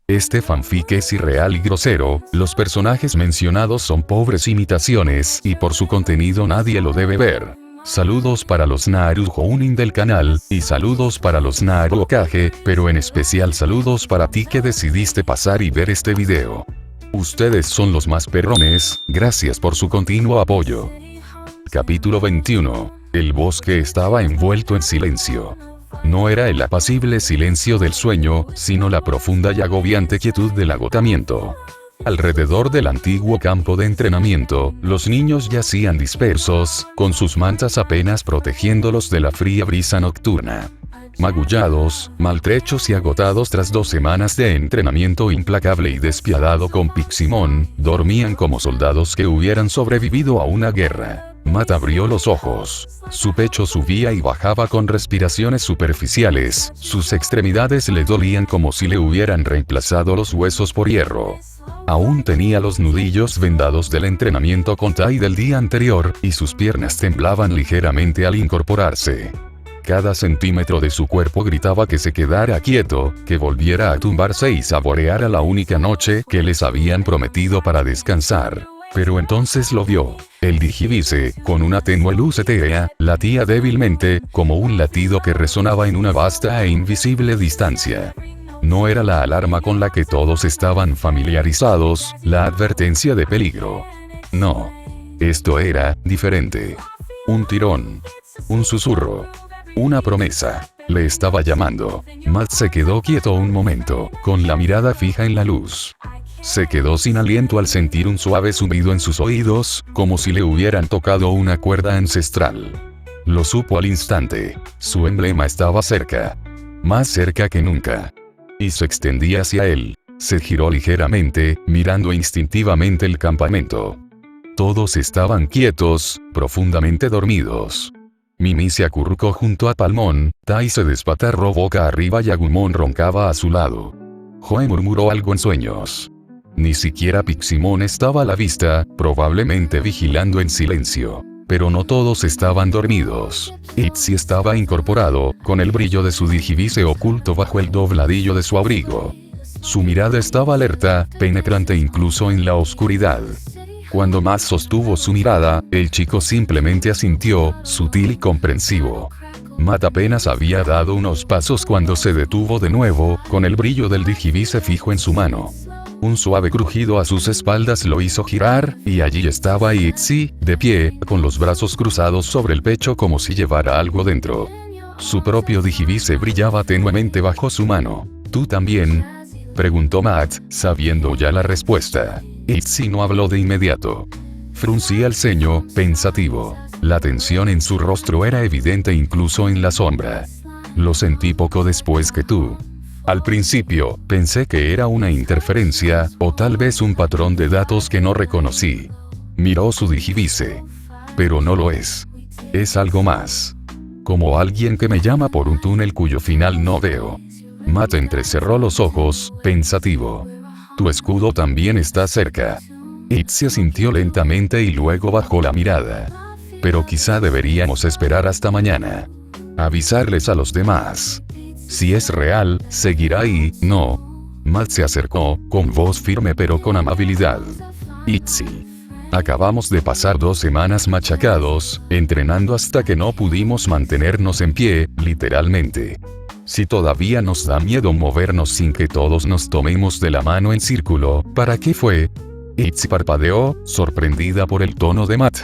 Este fanfic es irreal y grosero, los personajes mencionados son pobres imitaciones y por su contenido nadie lo debe ver. Saludos para los Naru Jounin del canal, y saludos para los Naru Okage, pero en especial saludos para ti que decidiste pasar y ver este video. Ustedes son los más perrones, gracias por su continuo apoyo. Capítulo 21. El bosque estaba envuelto en silencio. No era el apacible silencio del sueño, sino la profunda y agobiante quietud del agotamiento. Alrededor del antiguo campo de entrenamiento, los niños yacían dispersos, con sus mantas apenas protegiéndolos de la fría brisa nocturna. Magullados, maltrechos y agotados tras 2 semanas de entrenamiento implacable y despiadado con Piximon, dormían como soldados que hubieran sobrevivido a una guerra. Matt abrió los ojos. Su pecho subía y bajaba con respiraciones superficiales, sus extremidades le dolían como si le hubieran reemplazado los huesos por hierro. Aún tenía los nudillos vendados del entrenamiento con Tai del día anterior, y sus piernas temblaban ligeramente al incorporarse. Cada centímetro de su cuerpo gritaba que se quedara quieto, que volviera a tumbarse y saboreara la única noche que les habían prometido para descansar. Pero entonces lo vio. El Digivice, con una tenue luz etérea, latía débilmente, como un latido que resonaba en una vasta e invisible distancia. No era la alarma con la que todos estaban familiarizados, la advertencia de peligro. No. Esto era diferente. Un tirón. Un susurro. Una promesa. Le estaba llamando. Matt se quedó quieto un momento, con la mirada fija en la luz. Se quedó sin aliento al sentir un suave zumbido en sus oídos, como si le hubieran tocado una cuerda ancestral. Lo supo al instante. Su emblema estaba cerca. Más cerca que nunca. Y se extendía hacia él. Se giró ligeramente, mirando instintivamente el campamento. Todos estaban quietos, profundamente dormidos. Mimi se acurrucó junto a Palmón, Tai se despatarró boca arriba y Agumon roncaba a su lado. Joe murmuró algo en sueños. Ni siquiera Piximon estaba a la vista, probablemente vigilando en silencio. Pero no todos estaban dormidos. Itzy estaba incorporado, con el brillo de su Digivice oculto bajo el dobladillo de su abrigo. Su mirada estaba alerta, penetrante incluso en la oscuridad. Cuando Matt sostuvo su mirada, el chico simplemente asintió, sutil y comprensivo. Matt apenas había dado unos pasos cuando se detuvo de nuevo, con el brillo del Digivice fijo en su mano. Un suave crujido a sus espaldas lo hizo girar, y allí estaba Itzy, de pie, con los brazos cruzados sobre el pecho como si llevara algo dentro. Su propio Digivice brillaba tenuemente bajo su mano. ¿Tú también?, preguntó Matt, sabiendo ya la respuesta. Itzy no habló de inmediato. Fruncía el ceño, pensativo. La tensión en su rostro era evidente incluso en la sombra. Lo sentí poco después que tú. Al principio, pensé que era una interferencia, o tal vez un patrón de datos que no reconocí. Miró su Digivice. Pero no lo es. Es algo más. Como alguien que me llama por un túnel cuyo final no veo. Matt entrecerró los ojos, pensativo. Tu escudo también está cerca. Itzy asintió lentamente y luego bajó la mirada. Pero quizá deberíamos esperar hasta mañana. Avisarles a los demás. Si es real, seguirá ahí, ¿no? Matt se acercó, con voz firme pero con amabilidad. Itzy. Acabamos de pasar 2 semanas machacados, entrenando hasta que no pudimos mantenernos en pie, literalmente. Si todavía nos da miedo movernos sin que todos nos tomemos de la mano en círculo, ¿para qué fue? Itzy parpadeó, sorprendida por el tono de Matt.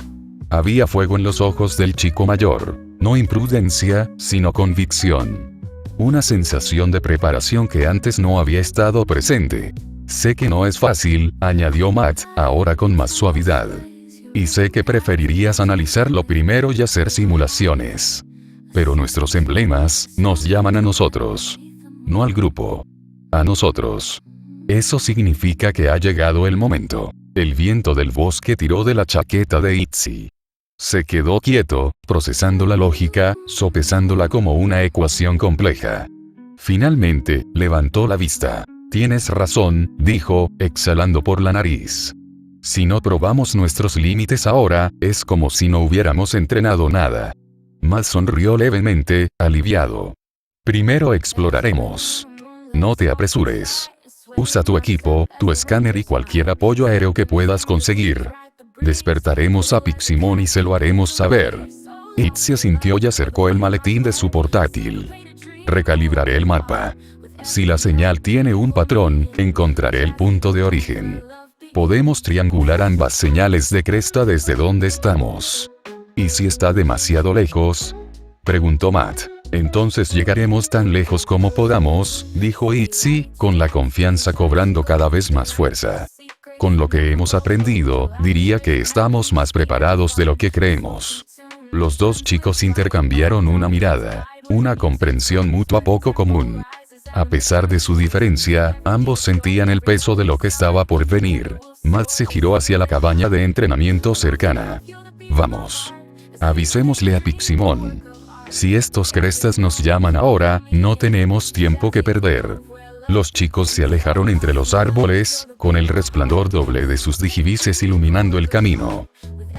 Había fuego en los ojos del chico mayor. No imprudencia, sino convicción. Una sensación de preparación que antes no había estado presente. Sé que no es fácil, añadió Matt, ahora con más suavidad. Y sé que preferirías analizarlo primero y hacer simulaciones. Pero nuestros emblemas nos llaman a nosotros. No al grupo. A nosotros. Eso significa que ha llegado el momento. El viento del bosque tiró de la chaqueta de Itzy. Se quedó quieto, procesando la lógica, sopesándola como una ecuación compleja. Finalmente, levantó la vista. Tienes razón, dijo, exhalando por la nariz. Si no probamos nuestros límites ahora, es como si no hubiéramos entrenado nada. Matt sonrió levemente, aliviado. Primero exploraremos. No te apresures. Usa tu equipo, tu escáner y cualquier apoyo aéreo que puedas conseguir. Despertaremos a Piximon y se lo haremos saber. Itzy asintió y acercó el maletín de su portátil. Recalibraré el mapa. Si la señal tiene un patrón, encontraré el punto de origen. Podemos triangular ambas señales de cresta desde donde estamos. ¿Y si está demasiado lejos?, preguntó Matt. Entonces llegaremos tan lejos como podamos, dijo Itzy, con la confianza cobrando cada vez más fuerza. Con lo que hemos aprendido, diría que estamos más preparados de lo que creemos. Los dos chicos intercambiaron una mirada, una comprensión mutua poco común. A pesar de su diferencia, ambos sentían el peso de lo que estaba por venir. Matt se giró hacia la cabaña de entrenamiento cercana. Vamos. Avisémosle a Piximon. Si estos crestas nos llaman ahora, no tenemos tiempo que perder. Los chicos se alejaron entre los árboles, con el resplandor doble de sus digivices iluminando el camino.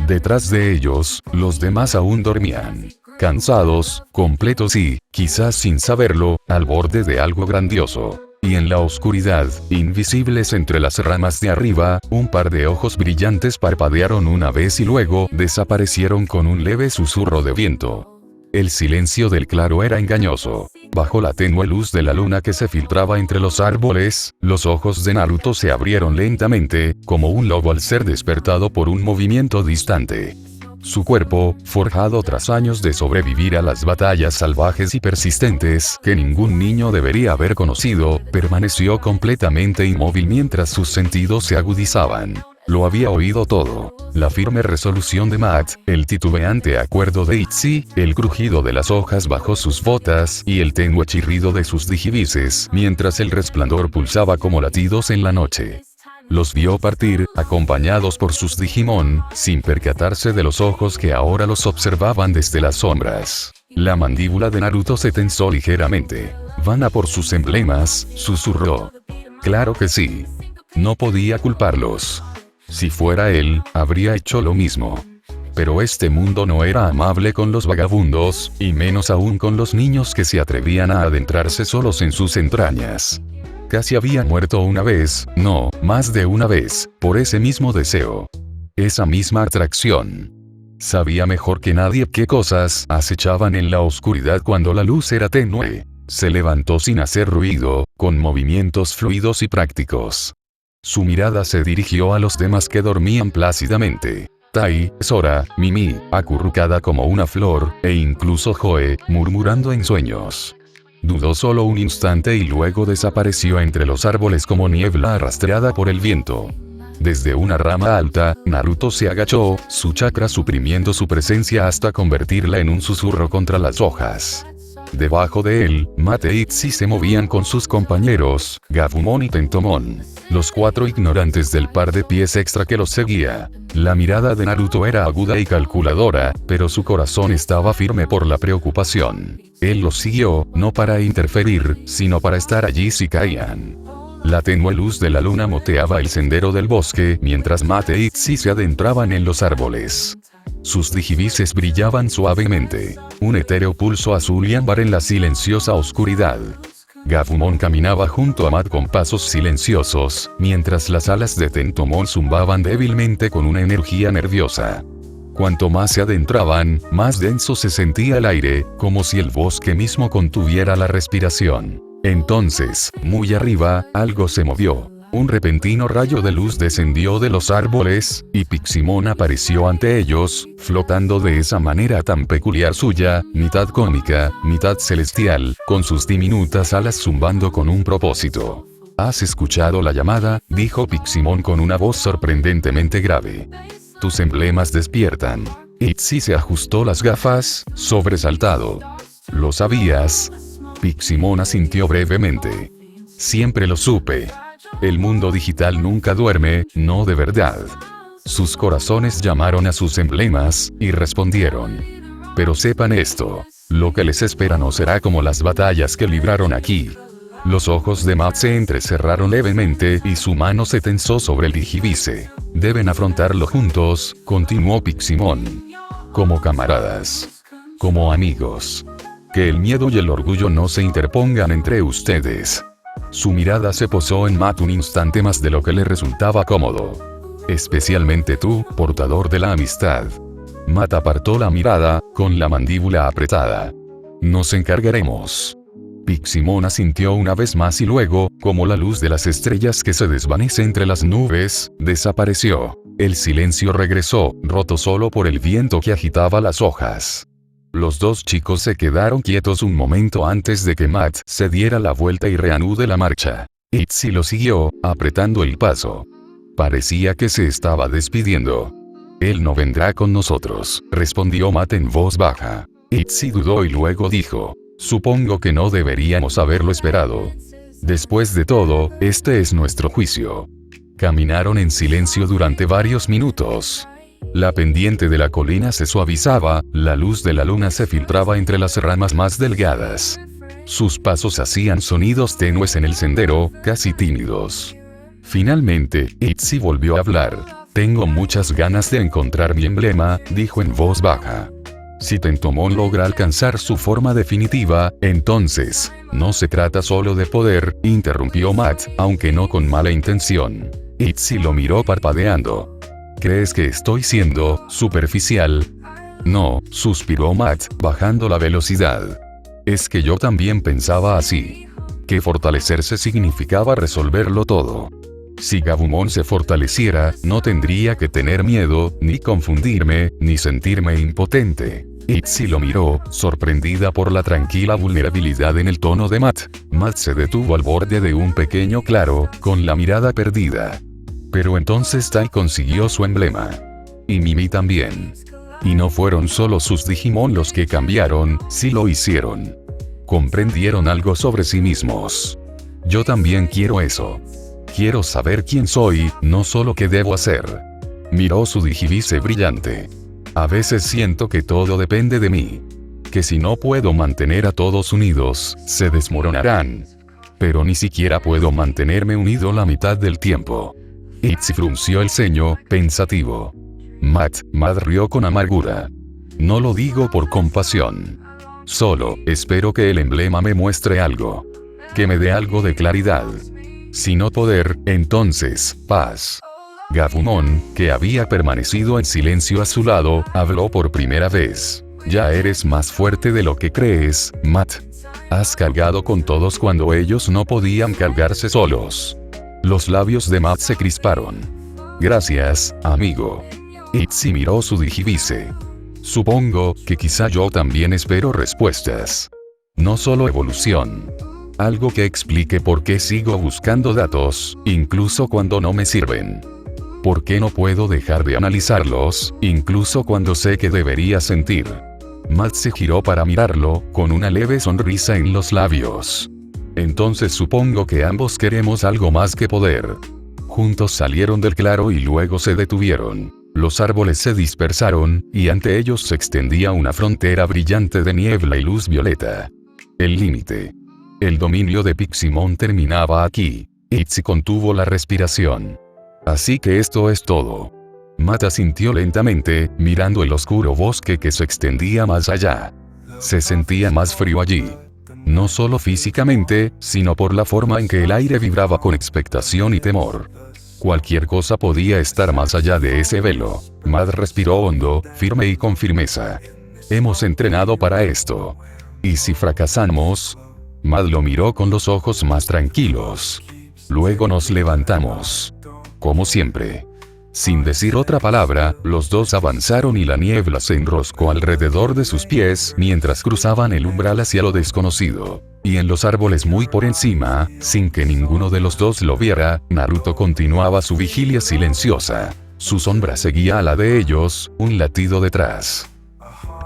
Detrás de ellos, los demás aún dormían. Cansados, completos y, quizás sin saberlo, al borde de algo grandioso. Y en la oscuridad, invisibles entre las ramas de arriba, un par de ojos brillantes parpadearon una vez y luego desaparecieron con un leve susurro de viento. El silencio del claro era engañoso. Bajo la tenue luz de la luna que se filtraba entre los árboles, los ojos de Naruto se abrieron lentamente, como un lobo al ser despertado por un movimiento distante. Su cuerpo, forjado tras años de sobrevivir a las batallas salvajes y persistentes que ningún niño debería haber conocido, permaneció completamente inmóvil mientras sus sentidos se agudizaban. Lo había oído todo. La firme resolución de Matt, el titubeante acuerdo de Itzy, el crujido de las hojas bajo sus botas y el tenue chirrido de sus digivices, mientras el resplandor pulsaba como latidos en la noche. Los vio partir, acompañados por sus Digimon, sin percatarse de los ojos que ahora los observaban desde las sombras. La mandíbula de Naruto se tensó ligeramente. «Van a por sus emblemas», susurró. Claro que sí. No podía culparlos. Si fuera él, habría hecho lo mismo. Pero este mundo no era amable con los vagabundos, y menos aún con los niños que se atrevían a adentrarse solos en sus entrañas. Casi había muerto una vez, no, más de una vez, por ese mismo deseo. Esa misma atracción. Sabía mejor que nadie qué cosas acechaban en la oscuridad cuando la luz era tenue. Se levantó sin hacer ruido, con movimientos fluidos y prácticos. Su mirada se dirigió a los demás que dormían plácidamente. Tai, Sora, Mimi, acurrucada como una flor, e incluso Joe, murmurando en sueños. Dudó solo un instante y luego desapareció entre los árboles como niebla arrastrada por el viento. Desde una rama alta, Naruto se agachó, su chakra suprimiendo su presencia hasta convertirla en un susurro contra las hojas. Debajo de él, Matt e Itzy se movían con sus compañeros, Gabumon y Tentomon. Los cuatro ignorantes del par de pies extra que los seguía. La mirada de Naruto era aguda y calculadora, pero su corazón estaba firme por la preocupación. Él los siguió, no para interferir, sino para estar allí si caían. La tenue luz de la luna moteaba el sendero del bosque mientras Matt e Itzy se adentraban en los árboles. Sus digivices brillaban suavemente. Un etéreo pulso azul y ámbar en la silenciosa oscuridad. Gabumon caminaba junto a Matt con pasos silenciosos, mientras las alas de Tentomon zumbaban débilmente con una energía nerviosa. Cuanto más se adentraban, más denso se sentía el aire, como si el bosque mismo contuviera la respiración. Entonces, muy arriba, algo se movió. Un repentino rayo de luz descendió de los árboles, y Piximon apareció ante ellos, flotando de esa manera tan peculiar suya, mitad cómica, mitad celestial, con sus diminutas alas zumbando con un propósito. ¿Has escuchado la llamada?, dijo Piximon con una voz sorprendentemente grave. Tus emblemas despiertan. Itzy se ajustó las gafas, sobresaltado. ¿Lo sabías? Piximon asintió brevemente. Siempre lo supe. El mundo digital nunca duerme, no de verdad. Sus corazones llamaron a sus emblemas, y respondieron. Pero sepan esto. Lo que les espera no será como las batallas que libraron aquí. Los ojos de Matt se entrecerraron levemente y su mano se tensó sobre el digivice. Deben afrontarlo juntos, continuó Piximon. Como camaradas. Como amigos. Que el miedo y el orgullo no se interpongan entre ustedes. Su mirada se posó en Matt un instante más de lo que le resultaba cómodo. Especialmente tú, portador de la amistad. Matt apartó la mirada, con la mandíbula apretada. Nos encargaremos. Piximon asintió una vez más y luego, como la luz de las estrellas que se desvanece entre las nubes, desapareció. El silencio regresó, roto solo por el viento que agitaba las hojas. Los dos chicos se quedaron quietos un momento antes de que Matt se diera la vuelta y reanude la marcha. Itzy lo siguió, apretando el paso. Parecía que se estaba despidiendo. Él no vendrá con nosotros, respondió Matt en voz baja. Itzy dudó y luego dijo, supongo que no deberíamos haberlo esperado. Después de todo, este es nuestro juicio. Caminaron en silencio durante varios minutos. La pendiente de la colina se suavizaba, la luz de la luna se filtraba entre las ramas más delgadas. Sus pasos hacían sonidos tenues en el sendero, casi tímidos. Finalmente, Itzy volvió a hablar. Tengo muchas ganas de encontrar mi emblema, dijo en voz baja. Si Tentomon logra alcanzar su forma definitiva, entonces, no se trata solo de poder, interrumpió Matt, aunque no con mala intención. Itzy lo miró parpadeando. ¿Crees que estoy siendo superficial? No, suspiró Matt, bajando la velocidad. Es que yo también pensaba así. Que fortalecerse significaba resolverlo todo. Si Gabumon se fortaleciera, no tendría que tener miedo, ni confundirme, ni sentirme impotente. Itzy lo miró, sorprendida por la tranquila vulnerabilidad en el tono de Matt. Matt se detuvo al borde de un pequeño claro, con la mirada perdida. Pero entonces Tai consiguió su emblema. Y Mimi también. Y no fueron solo sus Digimon los que cambiaron, sí lo hicieron. Comprendieron algo sobre sí mismos. Yo también quiero eso. Quiero saber quién soy, no solo qué debo hacer. Miró su Digivice brillante. A veces siento que todo depende de mí. Que si no puedo mantener a todos unidos, se desmoronarán. Pero ni siquiera puedo mantenerme unido la mitad del tiempo. Itzy frunció el ceño, pensativo. Matt rió con amargura. No lo digo por compasión. Solo, espero que el emblema me muestre algo. Que me dé algo de claridad. Si no poder, entonces, paz. Gabumon, que había permanecido en silencio a su lado, habló por primera vez. Ya eres más fuerte de lo que crees, Matt. Has cargado con todos cuando ellos no podían cargarse solos. Los labios de Matt se crisparon. Gracias, amigo. Itzy miró su Digivice. Supongo que quizá yo también espero respuestas. No solo evolución. Algo que explique por qué sigo buscando datos, incluso cuando no me sirven. ¿Por qué no puedo dejar de analizarlos, incluso cuando sé que debería sentir? Matt se giró para mirarlo, con una leve sonrisa en los labios. Entonces supongo que ambos queremos algo más que poder. Juntos salieron del claro y luego se detuvieron. Los árboles se dispersaron, y ante ellos se extendía una frontera brillante de niebla y luz violeta. El límite. El dominio de Piximon terminaba aquí. Itzy contuvo la respiración. Así que esto es todo. Matt asintió lentamente, mirando el oscuro bosque que se extendía más allá. Se sentía más frío allí. No solo físicamente, sino por la forma en que el aire vibraba con expectación y temor. Cualquier cosa podía estar más allá de ese velo. Matt respiró hondo, firme y con firmeza. Hemos entrenado para esto. ¿Y si fracasamos? Matt lo miró con los ojos más tranquilos. Luego nos levantamos. Como siempre. Sin decir otra palabra, los dos avanzaron y la niebla se enroscó alrededor de sus pies mientras cruzaban el umbral hacia lo desconocido. Y en los árboles muy por encima, sin que ninguno de los dos lo viera, Naruto continuaba su vigilia silenciosa. Su sombra seguía a la de ellos, un latido detrás.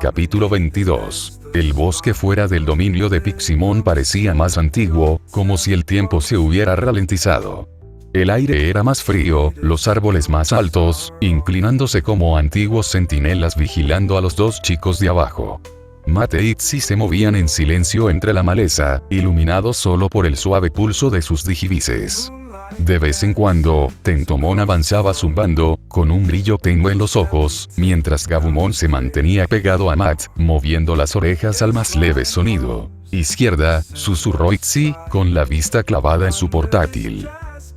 Capítulo 22. El bosque fuera del dominio de Piximon parecía más antiguo, como si el tiempo se hubiera ralentizado. El aire era más frío, los árboles más altos, inclinándose como antiguos centinelas vigilando a los dos chicos de abajo. Matt e Itzy se movían en silencio entre la maleza, iluminados solo por el suave pulso de sus digivices. De vez en cuando, Tentomon avanzaba zumbando, con un brillo tenue en los ojos, mientras Gabumon se mantenía pegado a Matt, moviendo las orejas al más leve sonido. izquierda, susurró Itzy, con la vista clavada en su portátil.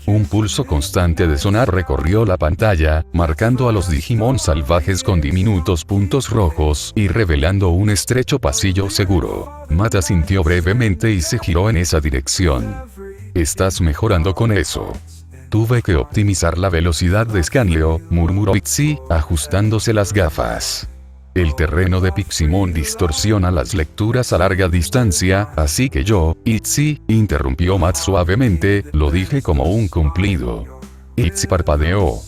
Un pulso constante de sonar recorrió la pantalla, marcando a los Digimon salvajes con diminutos puntos rojos y revelando un estrecho pasillo seguro. Matt asintió brevemente y se giró en esa dirección. «Estás mejorando con eso». «Tuve que optimizar la velocidad de escaneo», murmuró Itzy, ajustándose las gafas. «El terreno de Piximon distorsiona las lecturas a larga distancia, así que yo, Itzy», interrumpió Matt suavemente, «lo dije como un cumplido». Itzy parpadeó.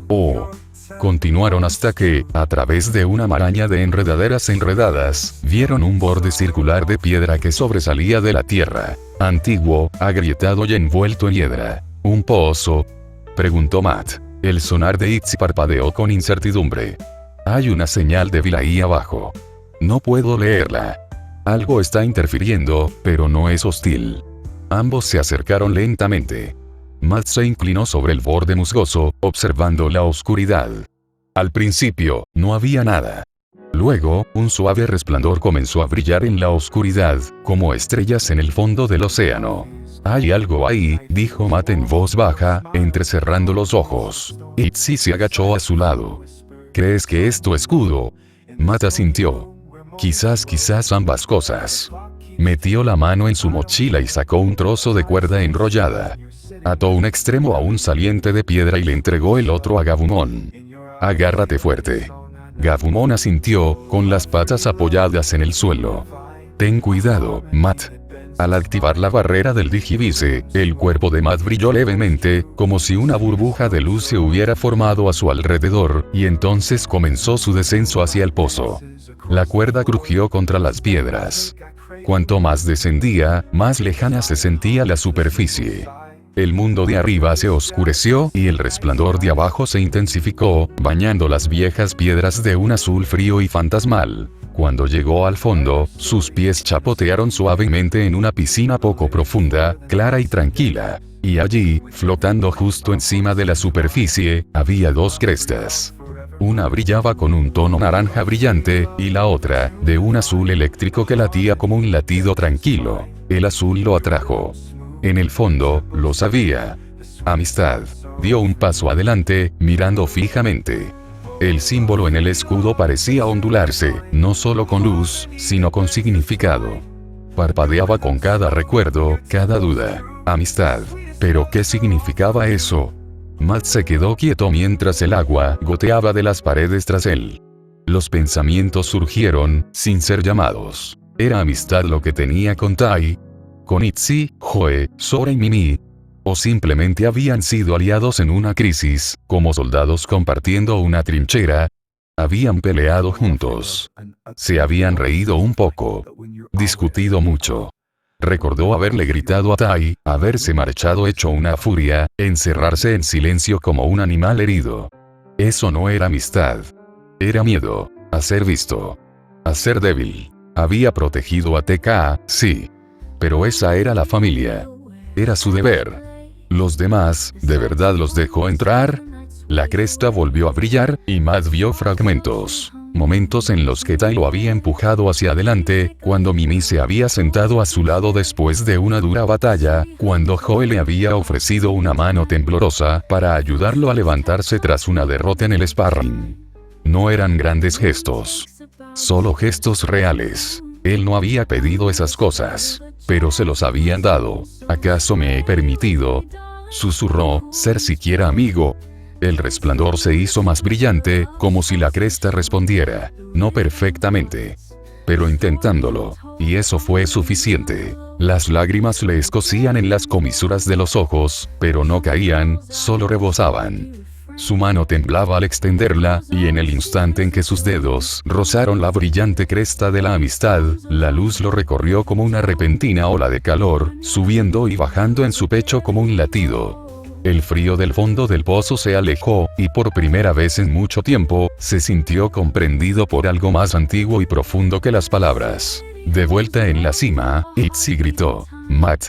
«Oh». Continuaron hasta que, a través de una maraña de enredaderas enredadas, vieron un borde circular de piedra que sobresalía de la tierra. Antiguo, agrietado y envuelto en hiedra. ¿Un pozo?, preguntó Matt. El sonar de Itzy parpadeó con incertidumbre. «Hay una señal débil ahí abajo. No puedo leerla. Algo está interfiriendo, pero no es hostil». Ambos se acercaron lentamente. Matt se inclinó sobre el borde musgoso, observando la oscuridad. Al principio, no había nada. Luego, un suave resplandor comenzó a brillar en la oscuridad, como estrellas en el fondo del océano. «Hay algo ahí», dijo Matt en voz baja, entrecerrando los ojos. Itzy se agachó a su lado. «¿Crees que es tu escudo?». Matt asintió. Quizás ambas cosas». Metió la mano en su mochila y sacó un trozo de cuerda enrollada. Ató un extremo a un saliente de piedra y le entregó el otro a Gabumon. «Agárrate fuerte». Gabumon asintió, con las patas apoyadas en el suelo. «Ten cuidado, Matt». Al activar la barrera del Digivice, el cuerpo de Matt brilló levemente, como si una burbuja de luz se hubiera formado a su alrededor, y entonces comenzó su descenso hacia el pozo. La cuerda crujió contra las piedras. Cuanto más descendía, más lejana se sentía la superficie. El mundo de arriba se oscureció y el resplandor de abajo se intensificó, bañando las viejas piedras de un azul frío y fantasmal. Cuando llegó al fondo, sus pies chapotearon suavemente en una piscina poco profunda, clara y tranquila. Y allí, flotando justo encima de la superficie, había dos crestas. Una brillaba con un tono naranja brillante, y la otra, de un azul eléctrico que latía como un latido tranquilo. El azul lo atrajo. En el fondo, lo sabía. Amistad. Dio un paso adelante, mirando fijamente. El símbolo en el escudo parecía ondularse, no solo con luz, sino con significado. Parpadeaba con cada recuerdo, cada duda. Amistad. ¿Pero qué significaba eso? Matt se quedó quieto mientras el agua goteaba de las paredes tras él. Los pensamientos surgieron, sin ser llamados. ¿Era amistad lo que tenía con Tai? ¿Con Itzy, Joe, Sora y Mimi? ¿O simplemente habían sido aliados en una crisis, como soldados compartiendo una trinchera? Habían peleado juntos. Se habían reído un poco. Discutido mucho. Recordó haberle gritado a Tai, haberse marchado hecho una furia, encerrarse en silencio como un animal herido. Eso no era amistad. Era miedo, a ser visto. A ser débil. Había protegido a TK, sí. Pero esa era la familia. Era su deber. Los demás, ¿de verdad los dejó entrar? La cresta volvió a brillar, y Matt vio fragmentos. Momentos en los que Tai lo había empujado hacia adelante, cuando Mimi se había sentado a su lado después de una dura batalla, cuando Joe le había ofrecido una mano temblorosa para ayudarlo a levantarse tras una derrota en el sparring. No eran grandes gestos. Solo gestos reales. Él no había pedido esas cosas. Pero se los habían dado. ¿Acaso me he permitido? Susurró, ser siquiera amigo. El resplandor se hizo más brillante, como si la cresta respondiera. No perfectamente. Pero intentándolo. Y eso fue suficiente. Las lágrimas le escocían en las comisuras de los ojos, pero no caían, solo rebosaban. Su mano temblaba al extenderla, y en el instante en que sus dedos rozaron la brillante cresta de la amistad, la luz lo recorrió como una repentina ola de calor, subiendo y bajando en su pecho como un latido. El frío del fondo del pozo se alejó, y por primera vez en mucho tiempo, se sintió comprendido por algo más antiguo y profundo que las palabras. De vuelta en la cima, Itzy gritó, «Matt,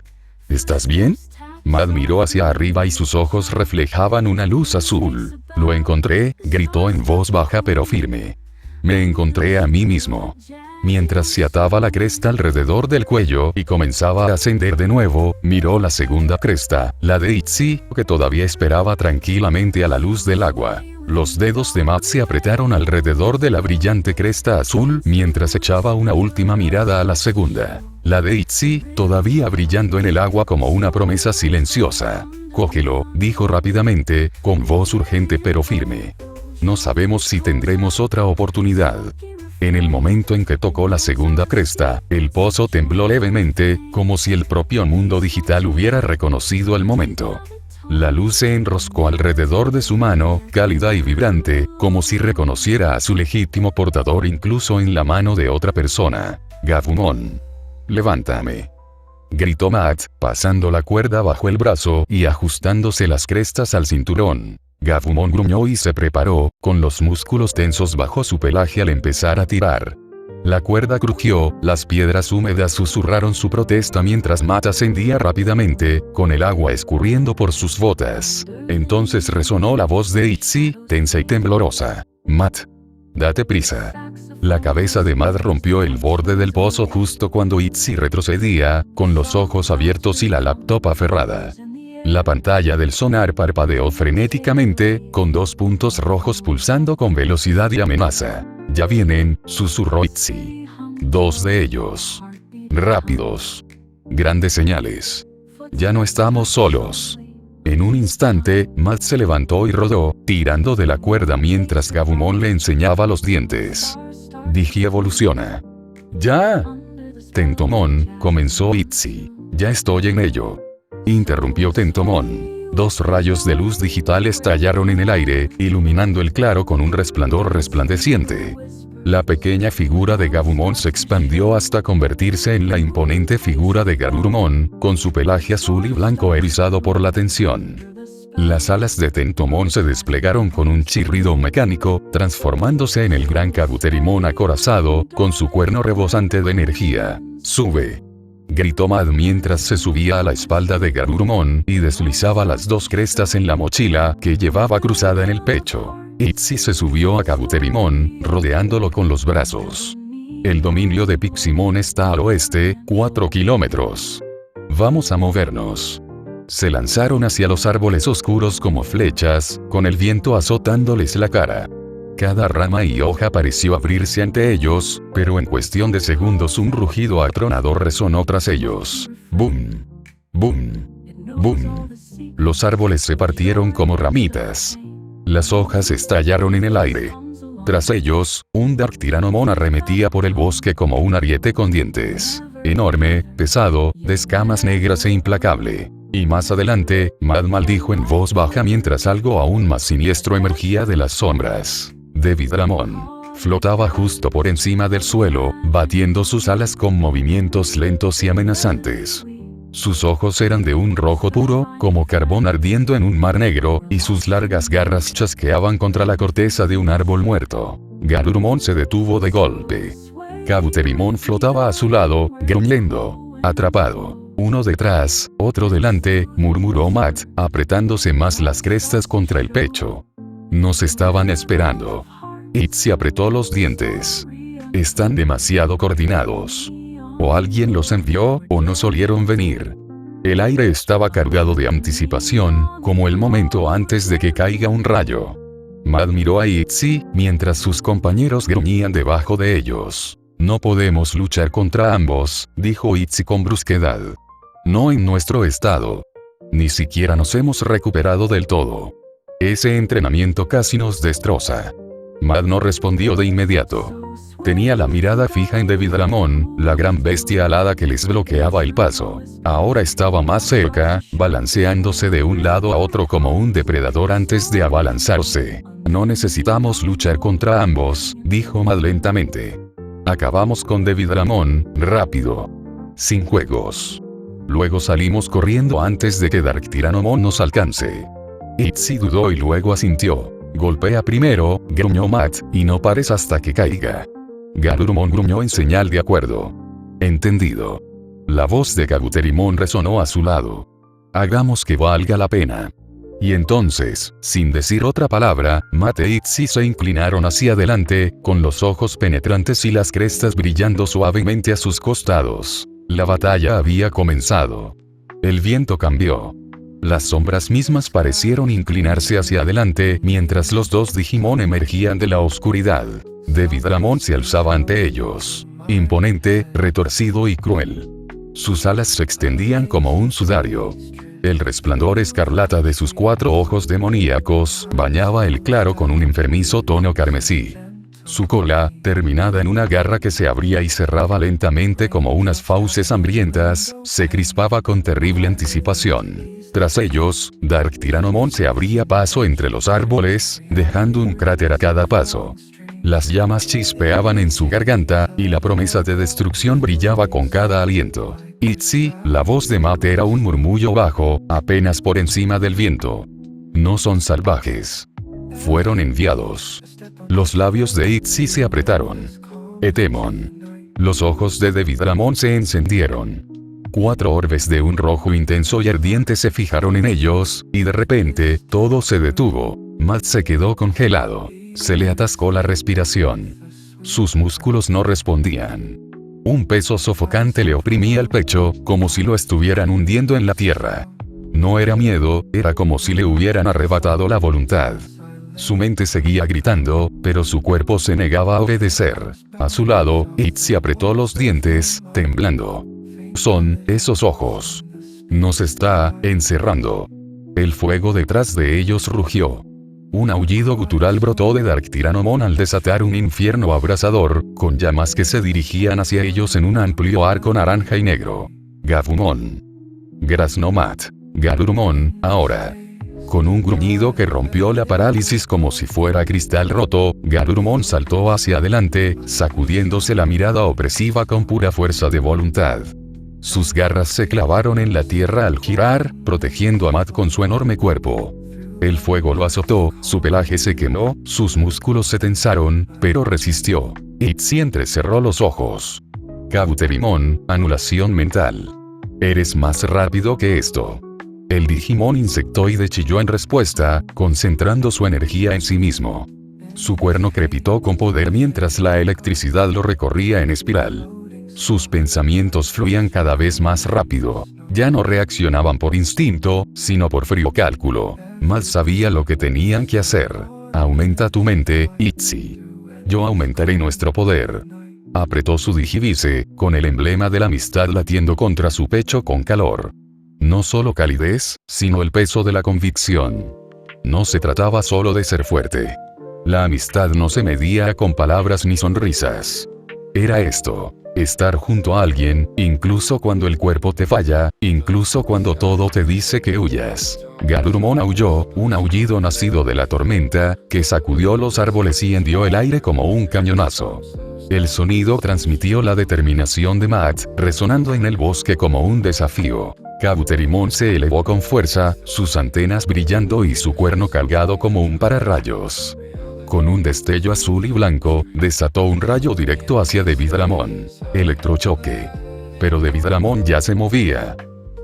¿estás bien?». Matt miró hacia arriba y sus ojos reflejaban una luz azul. «Lo encontré», gritó en voz baja pero firme. «Me encontré a mí mismo». Mientras se ataba la cresta alrededor del cuello y comenzaba a ascender de nuevo, miró la segunda cresta, la de Itzy, que todavía esperaba tranquilamente a la luz del agua. Los dedos de Matt se apretaron alrededor de la brillante cresta azul mientras echaba una última mirada a la segunda. La de Itzy, todavía brillando en el agua como una promesa silenciosa. «Cógelo», dijo rápidamente, con voz urgente pero firme. «No sabemos si tendremos otra oportunidad». En el momento en que tocó la segunda cresta, el pozo tembló levemente, como si el propio mundo digital hubiera reconocido el momento. La luz se enroscó alrededor de su mano, cálida y vibrante, como si reconociera a su legítimo portador incluso en la mano de otra persona. «Gabumon. Levántame», gritó Matt, pasando la cuerda bajo el brazo y ajustándose las crestas al cinturón. Gabumon gruñó y se preparó, con los músculos tensos bajo su pelaje al empezar a tirar. La cuerda crujió, las piedras húmedas susurraron su protesta mientras Matt ascendía rápidamente, con el agua escurriendo por sus botas. Entonces resonó la voz de Itzy, tensa y temblorosa. «Matt. Date prisa». La cabeza de Matt rompió el borde del pozo justo cuando Itzy retrocedía, con los ojos abiertos y la laptop aferrada. La pantalla del sonar parpadeó frenéticamente, con 2 puntos rojos pulsando con velocidad y amenaza. «Ya vienen», susurró Itzy. 2 de ellos. Rápidos. Grandes señales. «Ya no estamos solos». En un instante, Matt se levantó y rodó, tirando de la cuerda mientras Gabumon le enseñaba los dientes. «Digi evoluciona». «¿Ya?» «Tentomon», comenzó Itzy. «Ya estoy en ello», interrumpió Tentomon. 2 rayos de luz digital estallaron en el aire, iluminando el claro con un resplandor resplandeciente. La pequeña figura de Gabumon se expandió hasta convertirse en la imponente figura de Garurumon, con su pelaje azul y blanco erizado por la tensión. Las alas de Tentomon se desplegaron con un chirrido mecánico, transformándose en el gran Kabuterimon acorazado, con su cuerno rebosante de energía. «Sube», gritó Matt mientras se subía a la espalda de Garurumon y deslizaba las 2 crestas en la mochila que llevaba cruzada en el pecho. Itzy se subió a Kabuterimon, rodeándolo con los brazos. «El dominio de Piximon está al oeste, 4 kilómetros. Vamos a movernos». Se lanzaron hacia los árboles oscuros como flechas, con el viento azotándoles la cara. Cada rama y hoja pareció abrirse ante ellos, pero en cuestión de segundos un rugido atronador resonó tras ellos. «Boom. Boom. Boom». Los árboles se partieron como ramitas. Las hojas estallaron en el aire. Tras ellos, un Dark Tyrannomon arremetía por el bosque como un ariete con dientes. Enorme, pesado, de escamas negras e implacable. Y más adelante, Matt maldijo en voz baja mientras algo aún más siniestro emergía de las sombras. Devidramon. Flotaba justo por encima del suelo, batiendo sus alas con movimientos lentos y amenazantes. Sus ojos eran de un rojo puro, como carbón ardiendo en un mar negro, y sus largas garras chasqueaban contra la corteza de un árbol muerto. Garurumon se detuvo de golpe. Kabuterimon flotaba a su lado, gruñendo. «Atrapado. Uno detrás, otro delante», murmuró Matt, apretándose más las crestas contra el pecho. «Nos estaban esperando». Itzy apretó los dientes. «Están demasiado coordinados. O alguien los envió, o no solieron venir». El aire estaba cargado de anticipación, como el momento antes de que caiga un rayo. Matt miró a Itzy, mientras sus compañeros gruñían debajo de ellos. «No podemos luchar contra ambos», dijo Itzy con brusquedad. «No en nuestro estado. Ni siquiera nos hemos recuperado del todo. Ese entrenamiento casi nos destroza». Matt no respondió de inmediato. Tenía la mirada fija en Devidramon, la gran bestia alada que les bloqueaba el paso. Ahora estaba más cerca, balanceándose de un lado a otro como un depredador antes de abalanzarse. «No necesitamos luchar contra ambos», dijo Matt lentamente. «Acabamos con Devidramon, rápido. Sin juegos. Luego salimos corriendo antes de que Dark Tyrannomon nos alcance». Itzy dudó y luego asintió. «Golpea primero», gruñó Matt, «y no pares hasta que caiga». Garurumon gruñó en señal de acuerdo. «Entendido». La voz de Kabuterimon resonó a su lado. «Hagamos que valga la pena». Y entonces, sin decir otra palabra, Matt e Itzy se inclinaron hacia adelante, con los ojos penetrantes y las crestas brillando suavemente a sus costados. La batalla había comenzado. El viento cambió. Las sombras mismas parecieron inclinarse hacia adelante mientras los dos Digimon emergían de la oscuridad. Devidramon se alzaba ante ellos. Imponente, retorcido y cruel. Sus alas se extendían como un sudario. El resplandor escarlata de sus 4 ojos demoníacos bañaba el claro con un enfermizo tono carmesí. Su cola, terminada en una garra que se abría y cerraba lentamente como unas fauces hambrientas, se crispaba con terrible anticipación. Tras ellos, Dark Tyrannomon se abría paso entre los árboles, dejando un cráter a cada paso. Las llamas chispeaban en su garganta, y la promesa de destrucción brillaba con cada aliento. Itzy, la voz de Matt era un murmullo bajo, apenas por encima del viento. No son salvajes. Fueron enviados. Los labios de Itzy se apretaron. Etemon. Los ojos de Devidramon se encendieron. 4 orbes de un rojo intenso y ardiente se fijaron en ellos, y de repente, todo se detuvo. Matt se quedó congelado. Se le atascó la respiración. Sus músculos no respondían. Un peso sofocante le oprimía el pecho, como si lo estuvieran hundiendo en la tierra. No era miedo, era como si le hubieran arrebatado la voluntad. Su mente seguía gritando, pero su cuerpo se negaba a obedecer. A su lado, Itzy apretó los dientes, temblando. Son esos ojos. Nos está encerrando. El fuego detrás de ellos rugió. Un aullido gutural brotó de Dark Tyrannomon al desatar un infierno abrasador, con llamas que se dirigían hacia ellos en un amplio arco naranja y negro. Gabumon. Grasnomat. Garurumon, ahora. Con un gruñido que rompió la parálisis como si fuera cristal roto, Garurumon saltó hacia adelante, sacudiéndose la mirada opresiva con pura fuerza de voluntad. Sus garras se clavaron en la tierra al girar, protegiendo a Matt con su enorme cuerpo. El fuego lo azotó, su pelaje se quemó, sus músculos se tensaron, pero resistió. Itzy entrecerró los ojos. Kabuterimon, anulación mental. Eres más rápido que esto. El Digimon insectoide chilló en respuesta, concentrando su energía en sí mismo. Su cuerno crepitó con poder mientras la electricidad lo recorría en espiral. Sus pensamientos fluían cada vez más rápido. Ya no reaccionaban por instinto, sino por frío cálculo. Matt sabía lo que tenían que hacer. Aumenta tu mente, Itzy. Yo aumentaré nuestro poder. Apretó su digivice, con el emblema de la amistad latiendo contra su pecho con calor. No solo calidez, sino el peso de la convicción. No se trataba solo de ser fuerte. La amistad no se medía con palabras ni sonrisas. Era esto. Estar junto a alguien, incluso cuando el cuerpo te falla, incluso cuando todo te dice que huyas. Garurumon aulló, un aullido nacido de la tormenta, que sacudió los árboles y hendió el aire como un cañonazo. El sonido transmitió la determinación de Matt, resonando en el bosque como un desafío. Kabuterimon se elevó con fuerza, sus antenas brillando y su cuerno cargado como un pararrayos. Con un destello azul y blanco, desató un rayo directo hacia Devidramon. Electrochoque. Pero Devidramon ya se movía.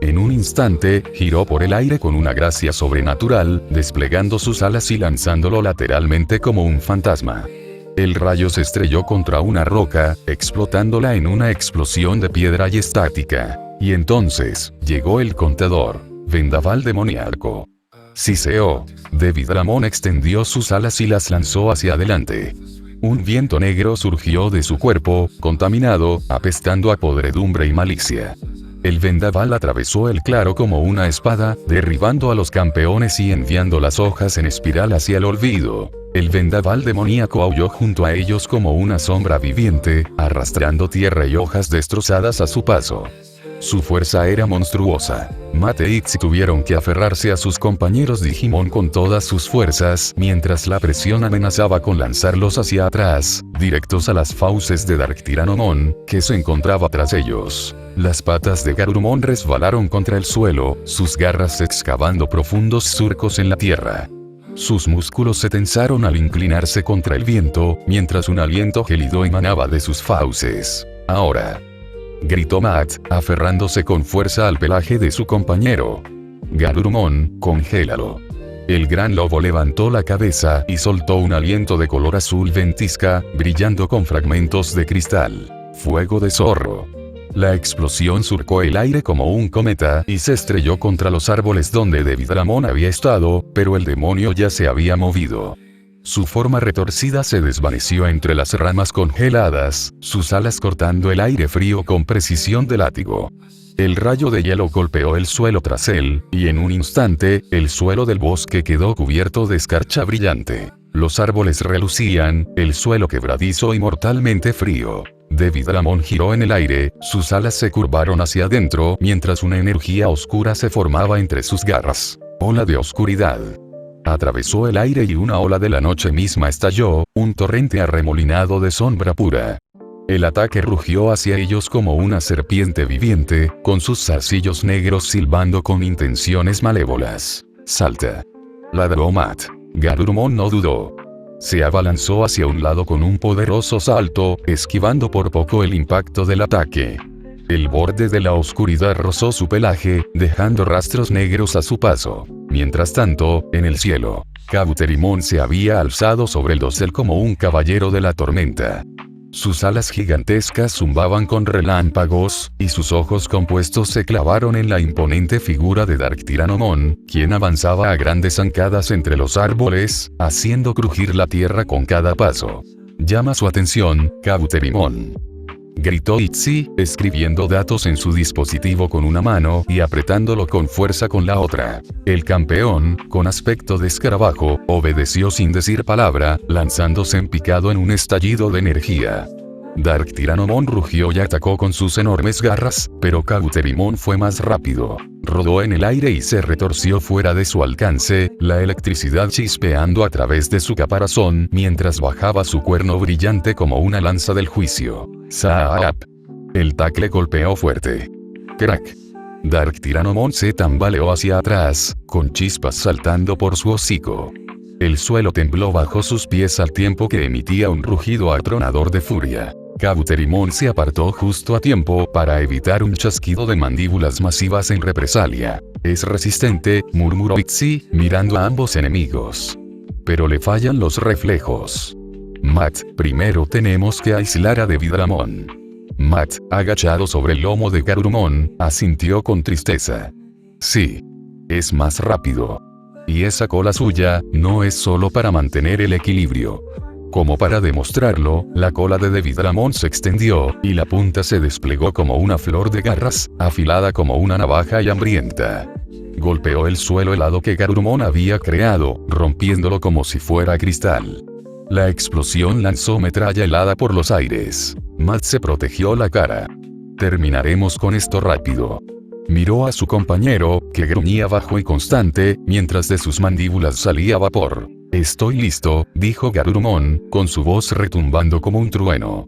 En un instante, giró por el aire con una gracia sobrenatural, desplegando sus alas y lanzándolo lateralmente como un fantasma. El rayo se estrelló contra una roca, explotándola en una explosión de piedra y estática. Y entonces, llegó el contador. Vendaval demoníaco. Siseó. Devidramon extendió sus alas y las lanzó hacia adelante. Un viento negro surgió de su cuerpo, contaminado, apestando a podredumbre y malicia. El vendaval atravesó el claro como una espada, derribando a los campeones y enviando las hojas en espiral hacia el olvido. El vendaval demoníaco aulló junto a ellos como una sombra viviente, arrastrando tierra y hojas destrozadas a su paso. Su fuerza era monstruosa. Matt e Itzy tuvieron que aferrarse a sus compañeros Digimon con todas sus fuerzas, mientras la presión amenazaba con lanzarlos hacia atrás, directos a las fauces de Dark Tyrannomon, que se encontraba tras ellos. Las patas de Garurumon resbalaron contra el suelo, sus garras excavando profundos surcos en la tierra. Sus músculos se tensaron al inclinarse contra el viento, mientras un aliento gélido emanaba de sus fauces. Ahora, gritó Matt, aferrándose con fuerza al pelaje de su compañero. Garurumon, congélalo. El gran lobo levantó la cabeza y soltó un aliento de color azul ventisca, brillando con fragmentos de cristal. Fuego de zorro. La explosión surcó el aire como un cometa y se estrelló contra los árboles donde David Ramón había estado, pero el demonio ya se había movido. Su forma retorcida se desvaneció entre las ramas congeladas, sus alas cortando el aire frío con precisión de látigo. El rayo de hielo golpeó el suelo tras él, y en un instante, el suelo del bosque quedó cubierto de escarcha brillante. Los árboles relucían, el suelo quebradizo y mortalmente frío. David Ramón giró en el aire, sus alas se curvaron hacia adentro mientras una energía oscura se formaba entre sus garras. Ola de oscuridad. Atravesó el aire y una ola de la noche misma estalló, un torrente arremolinado de sombra pura. El ataque rugió hacia ellos como una serpiente viviente, con sus zarcillos negros silbando con intenciones malévolas. Salta. Ladró Matt. Garurumon no dudó. Se abalanzó hacia un lado con un poderoso salto, esquivando por poco el impacto del ataque. El borde de la oscuridad rozó su pelaje, dejando rastros negros a su paso. Mientras tanto, en el cielo, Cauterimon se había alzado sobre el dosel como un caballero de la tormenta. Sus alas gigantescas zumbaban con relámpagos, y sus ojos compuestos se clavaron en la imponente figura de Dark Tyrannomon, quien avanzaba a grandes zancadas entre los árboles, haciendo crujir la tierra con cada paso. Llama su atención, Cauterimon. Gritó Itzy, escribiendo datos en su dispositivo con una mano y apretándolo con fuerza con la otra. El campeón, con aspecto de escarabajo, obedeció sin decir palabra, lanzándose en picado en un estallido de energía. Dark Tyrannomon rugió y atacó con sus enormes garras, pero Cauterimon fue más rápido. Rodó en el aire y se retorció fuera de su alcance, la electricidad chispeando a través de su caparazón mientras bajaba su cuerno brillante como una lanza del juicio. ¡Zaap! El tackle golpeó fuerte. ¡Crack! Dark Tyrannomon se tambaleó hacia atrás, con chispas saltando por su hocico. El suelo tembló bajo sus pies al tiempo que emitía un rugido atronador de furia. Cauterimon se apartó justo a tiempo para evitar un chasquido de mandíbulas masivas en represalia. Es resistente, murmuró Itzy, mirando a ambos enemigos. Pero le fallan los reflejos. Matt, primero tenemos que aislar a David Ramón. Matt, agachado sobre el lomo de Garurumon, asintió con tristeza. Sí. Es más rápido. Y esa cola suya, no es solo para mantener el equilibrio. Como para demostrarlo, la cola de David Ramón se extendió, y la punta se desplegó como una flor de garras, afilada como una navaja y hambrienta. Golpeó el suelo helado que Garurumon había creado, rompiéndolo como si fuera cristal. La explosión lanzó metralla helada por los aires. Matt se protegió la cara. Terminaremos con esto rápido. Miró a su compañero, que gruñía bajo y constante, mientras de sus mandíbulas salía vapor. Estoy listo, dijo Garurumon, con su voz retumbando como un trueno.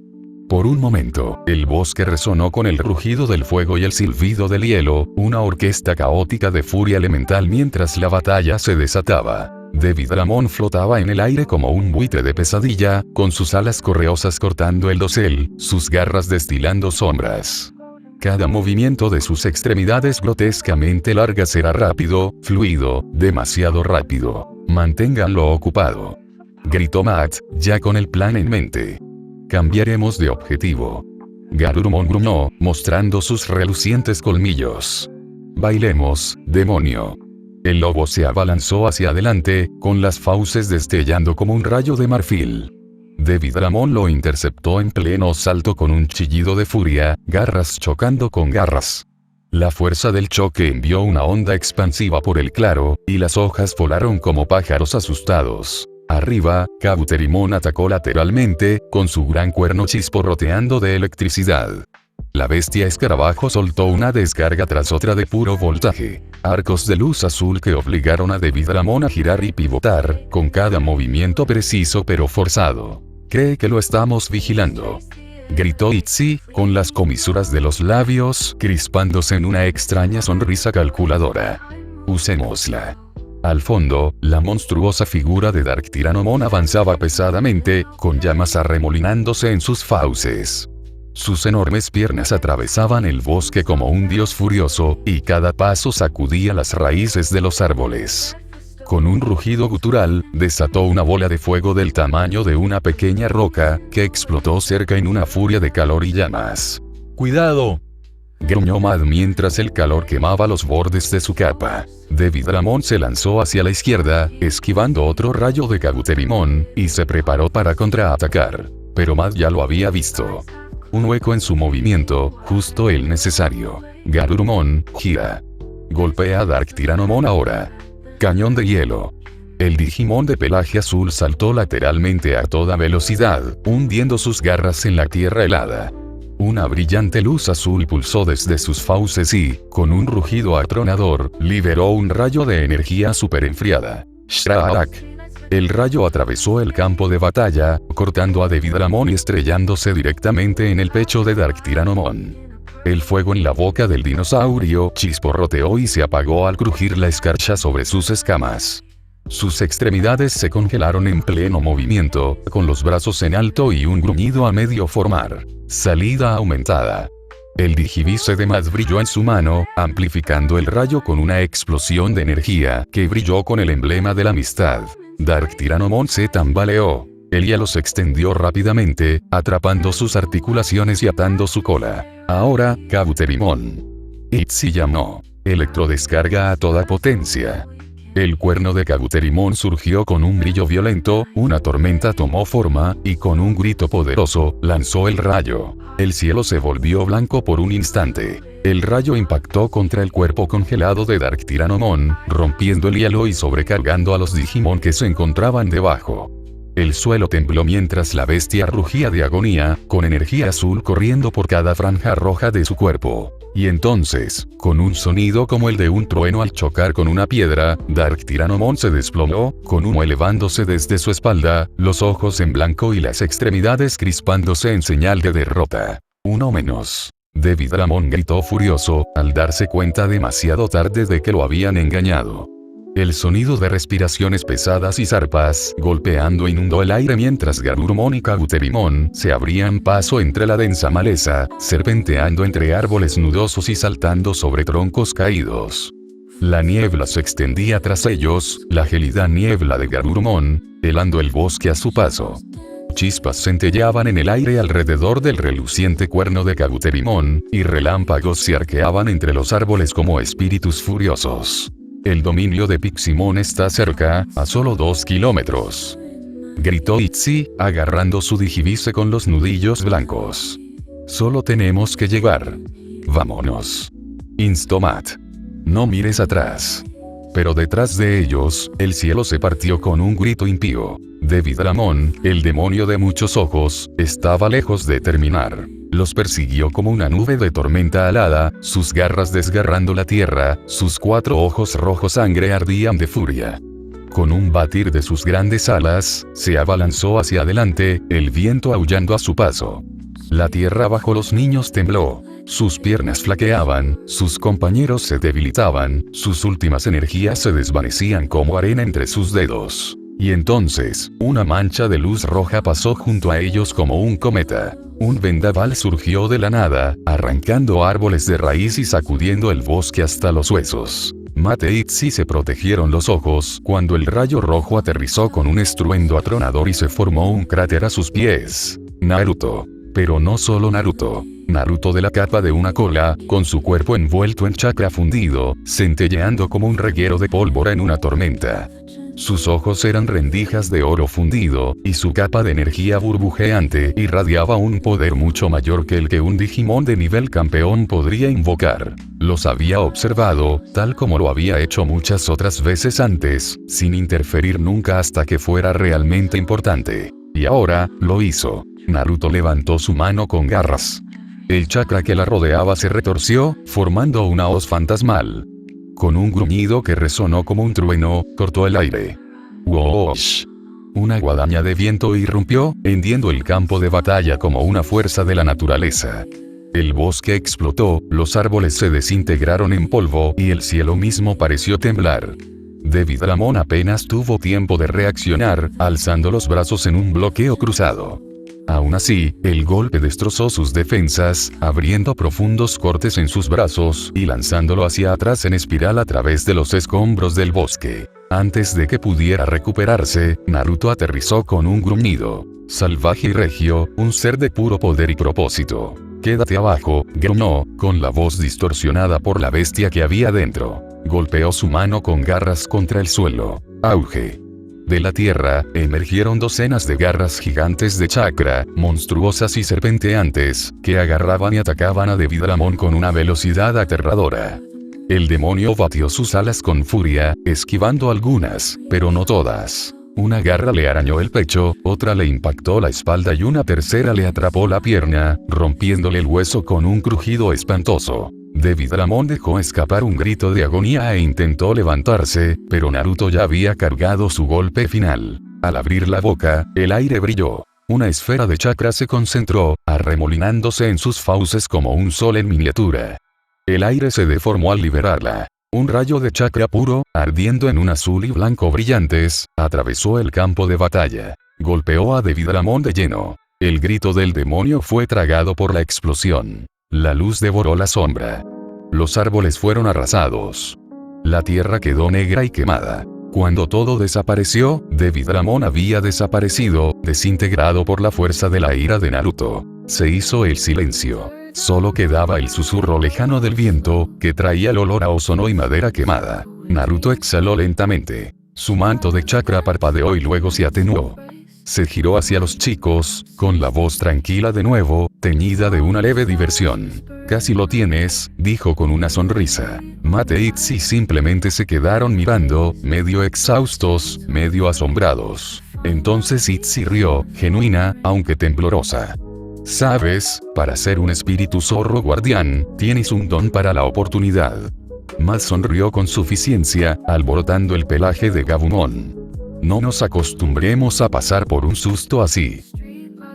Por un momento, el bosque resonó con el rugido del fuego y el silbido del hielo, una orquesta caótica de furia elemental mientras la batalla se desataba. David Ramón flotaba en el aire como un buitre de pesadilla, con sus alas correosas cortando el dosel, sus garras destilando sombras. Cada movimiento de sus extremidades grotescamente largas era rápido, fluido, demasiado rápido. Manténganlo ocupado. Gritó Matt, ya con el plan en mente. Cambiaremos de objetivo. Garurumon gruñó, mostrando sus relucientes colmillos. Bailemos, demonio. El lobo se abalanzó hacia adelante, con las fauces destellando como un rayo de marfil. David Ramón lo interceptó en pleno salto con un chillido de furia, garras chocando con garras. La fuerza del choque envió una onda expansiva por el claro, y las hojas volaron como pájaros asustados. Arriba, Cauterimon atacó lateralmente, con su gran cuerno chisporroteando de electricidad. La bestia escarabajo soltó una descarga tras otra de puro voltaje. Arcos de luz azul que obligaron a David Ramón a girar y pivotar, con cada movimiento preciso pero forzado. Cree que lo estamos vigilando. Gritó Itzy, con las comisuras de los labios crispándose en una extraña sonrisa calculadora. Usémosla. Al fondo, la monstruosa figura de Dark Tyrannomon avanzaba pesadamente, con llamas arremolinándose en sus fauces. Sus enormes piernas atravesaban el bosque como un dios furioso, y cada paso sacudía las raíces de los árboles. Con un rugido gutural, desató una bola de fuego del tamaño de una pequeña roca, que explotó cerca en una furia de calor y llamas. ¡Cuidado!, gruñó Mad mientras el calor quemaba los bordes de su capa. Devidramon se lanzó hacia la izquierda, esquivando otro rayo de Kabuterimon, y se preparó para contraatacar. Pero Mad ya lo había visto. Un hueco en su movimiento, justo el necesario. Garurumon, gira. Golpea a Dark Tyrannomon ahora. Cañón de hielo. El Digimon de pelaje azul saltó lateralmente a toda velocidad, hundiendo sus garras en la tierra helada. Una brillante luz azul pulsó desde sus fauces y, con un rugido atronador, liberó un rayo de energía superenfriada. ¡Shrak! El rayo atravesó el campo de batalla, cortando a Devidramon y estrellándose directamente en el pecho de Dark Tyrannomon. El fuego en la boca del dinosaurio chisporroteó y se apagó al crujir la escarcha sobre sus escamas. Sus extremidades se congelaron en pleno movimiento, con los brazos en alto y un gruñido a medio formar. Salida aumentada. El digivice de Mad brilló en su mano, amplificando el rayo con una explosión de energía que brilló con el emblema de la amistad. Dark Tyrannomon se tambaleó. El hielo se extendió rápidamente, atrapando sus articulaciones y atando su cola. Ahora, Kabuterimon. Itzy llamó. Electrodescarga a toda potencia. El cuerno de Kabuterimon surgió con un brillo violento, una tormenta tomó forma, y con un grito poderoso, lanzó el rayo. El cielo se volvió blanco por un instante. El rayo impactó contra el cuerpo congelado de Dark Tyrannomon, rompiendo el hielo y sobrecargando a los Digimon que se encontraban debajo. El suelo tembló mientras la bestia rugía de agonía, con energía azul corriendo por cada franja roja de su cuerpo. Y entonces, con un sonido como el de un trueno al chocar con una piedra, Dark Tyrannomon se desplomó, con humo elevándose desde su espalda, los ojos en blanco y las extremidades crispándose en señal de derrota. Uno menos. Devidramon gritó furioso, al darse cuenta demasiado tarde de que lo habían engañado. El sonido de respiraciones pesadas y zarpas golpeando inundó el aire mientras Garurumon y Kabuterimon se abrían paso entre la densa maleza, serpenteando entre árboles nudosos y saltando sobre troncos caídos. La niebla se extendía tras ellos, la gélida niebla de Garurumon, helando el bosque a su paso. Chispas centelleaban en el aire alrededor del reluciente cuerno de Kabuterimon, y relámpagos se arqueaban entre los árboles como espíritus furiosos. El dominio de Piximon está cerca, a solo 2 kilómetros. Gritó Itzy, agarrando su digivice con los nudillos blancos. Solo tenemos que llegar. Vámonos. Instomat. No mires atrás. Pero detrás de ellos, el cielo se partió con un grito impío. Devidramon, el demonio de muchos ojos, estaba lejos de terminar. Los persiguió como una nube de tormenta alada, sus garras desgarrando la tierra, sus 4 ojos rojos sangre ardían de furia. Con un batir de sus grandes alas, se abalanzó hacia adelante, el viento aullando a su paso. La tierra bajo los niños tembló. Sus piernas flaqueaban, sus compañeros se debilitaban, sus últimas energías se desvanecían como arena entre sus dedos. Y entonces, una mancha de luz roja pasó junto a ellos como un cometa. Un vendaval surgió de la nada, arrancando árboles de raíz y sacudiendo el bosque hasta los huesos. Matt e Itzy se protegieron los ojos cuando el rayo rojo aterrizó con un estruendo atronador y se formó un cráter a sus pies. Naruto. Pero no solo Naruto. Naruto de la capa de una cola, con su cuerpo envuelto en chakra fundido, centelleando como un reguero de pólvora en una tormenta. Sus ojos eran rendijas de oro fundido, y su capa de energía burbujeante irradiaba un poder mucho mayor que el que un Digimon de nivel campeón podría invocar. Los había observado, tal como lo había hecho muchas otras veces antes, sin interferir nunca hasta que fuera realmente importante. Y ahora, lo hizo. Naruto levantó su mano con garras. El chakra que la rodeaba se retorció, formando una hoz fantasmal. Con un gruñido que resonó como un trueno, cortó el aire. ¡Woosh! Una guadaña de viento irrumpió, hendiendo el campo de batalla como una fuerza de la naturaleza. El bosque explotó, los árboles se desintegraron en polvo y el cielo mismo pareció temblar. Devidramon apenas tuvo tiempo de reaccionar, alzando los brazos en un bloqueo cruzado. Aún así, el golpe destrozó sus defensas, abriendo profundos cortes en sus brazos y lanzándolo hacia atrás en espiral a través de los escombros del bosque. Antes de que pudiera recuperarse, Naruto aterrizó con un gruñido. Salvaje y regio, un ser de puro poder y propósito. Quédate abajo, gruñó, con la voz distorsionada por la bestia que había dentro. Golpeó su mano con garras contra el suelo. Auge. De la tierra, emergieron docenas de garras gigantes de chakra, monstruosas y serpenteantes, que agarraban y atacaban a Devidramon con una velocidad aterradora. El demonio batió sus alas con furia, esquivando algunas, pero no todas. Una garra le arañó el pecho, otra le impactó la espalda y una tercera le atrapó la pierna, rompiéndole el hueso con un crujido espantoso. Devidramon dejó escapar un grito de agonía e intentó levantarse, pero Naruto ya había cargado su golpe final. Al abrir la boca, el aire brilló. Una esfera de chakra se concentró, arremolinándose en sus fauces como un sol en miniatura. El aire se deformó al liberarla. Un rayo de chakra puro, ardiendo en un azul y blanco brillantes, atravesó el campo de batalla. Golpeó a Devidramon de lleno. El grito del demonio fue tragado por la explosión. La luz devoró la sombra. Los árboles fueron arrasados. La tierra quedó negra y quemada. Cuando todo desapareció, Devidramon había desaparecido, desintegrado por la fuerza de la ira de Naruto. Se hizo el silencio. Solo quedaba el susurro lejano del viento, que traía el olor a ozono y madera quemada. Naruto exhaló lentamente. Su manto de chakra parpadeó y luego se atenuó. Se giró hacia los chicos, con la voz tranquila de nuevo, teñida de una leve diversión. Casi lo tienes, dijo con una sonrisa. Mat e Itzy simplemente se quedaron mirando, medio exhaustos, medio asombrados. Entonces Itzy rió, genuina, aunque temblorosa. Sabes, para ser un espíritu zorro guardián, tienes un don para la oportunidad. Mat sonrió con suficiencia, alborotando el pelaje de Gabumon. No nos acostumbremos a pasar por un susto así.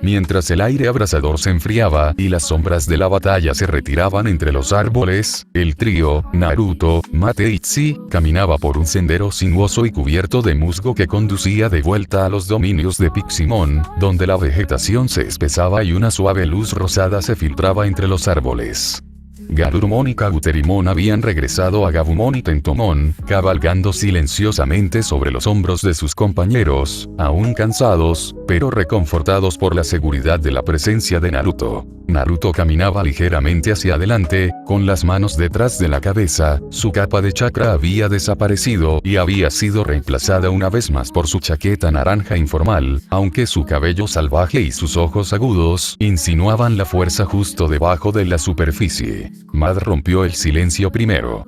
Mientras el aire abrasador se enfriaba y las sombras de la batalla se retiraban entre los árboles, el trío, Naruto, Mat e Itzy, caminaba por un sendero sinuoso y cubierto de musgo que conducía de vuelta a los dominios de Piximon, donde la vegetación se espesaba y una suave luz rosada se filtraba entre los árboles. Garurumon y Kabuterimon habían regresado a Gabumon y Tentomon, cabalgando silenciosamente sobre los hombros de sus compañeros, aún cansados, pero reconfortados por la seguridad de la presencia de Naruto. Naruto caminaba ligeramente hacia adelante, con las manos detrás de la cabeza, su capa de chakra había desaparecido y había sido reemplazada una vez más por su chaqueta naranja informal, aunque su cabello salvaje y sus ojos agudos insinuaban la fuerza justo debajo de la superficie. Mat rompió el silencio primero.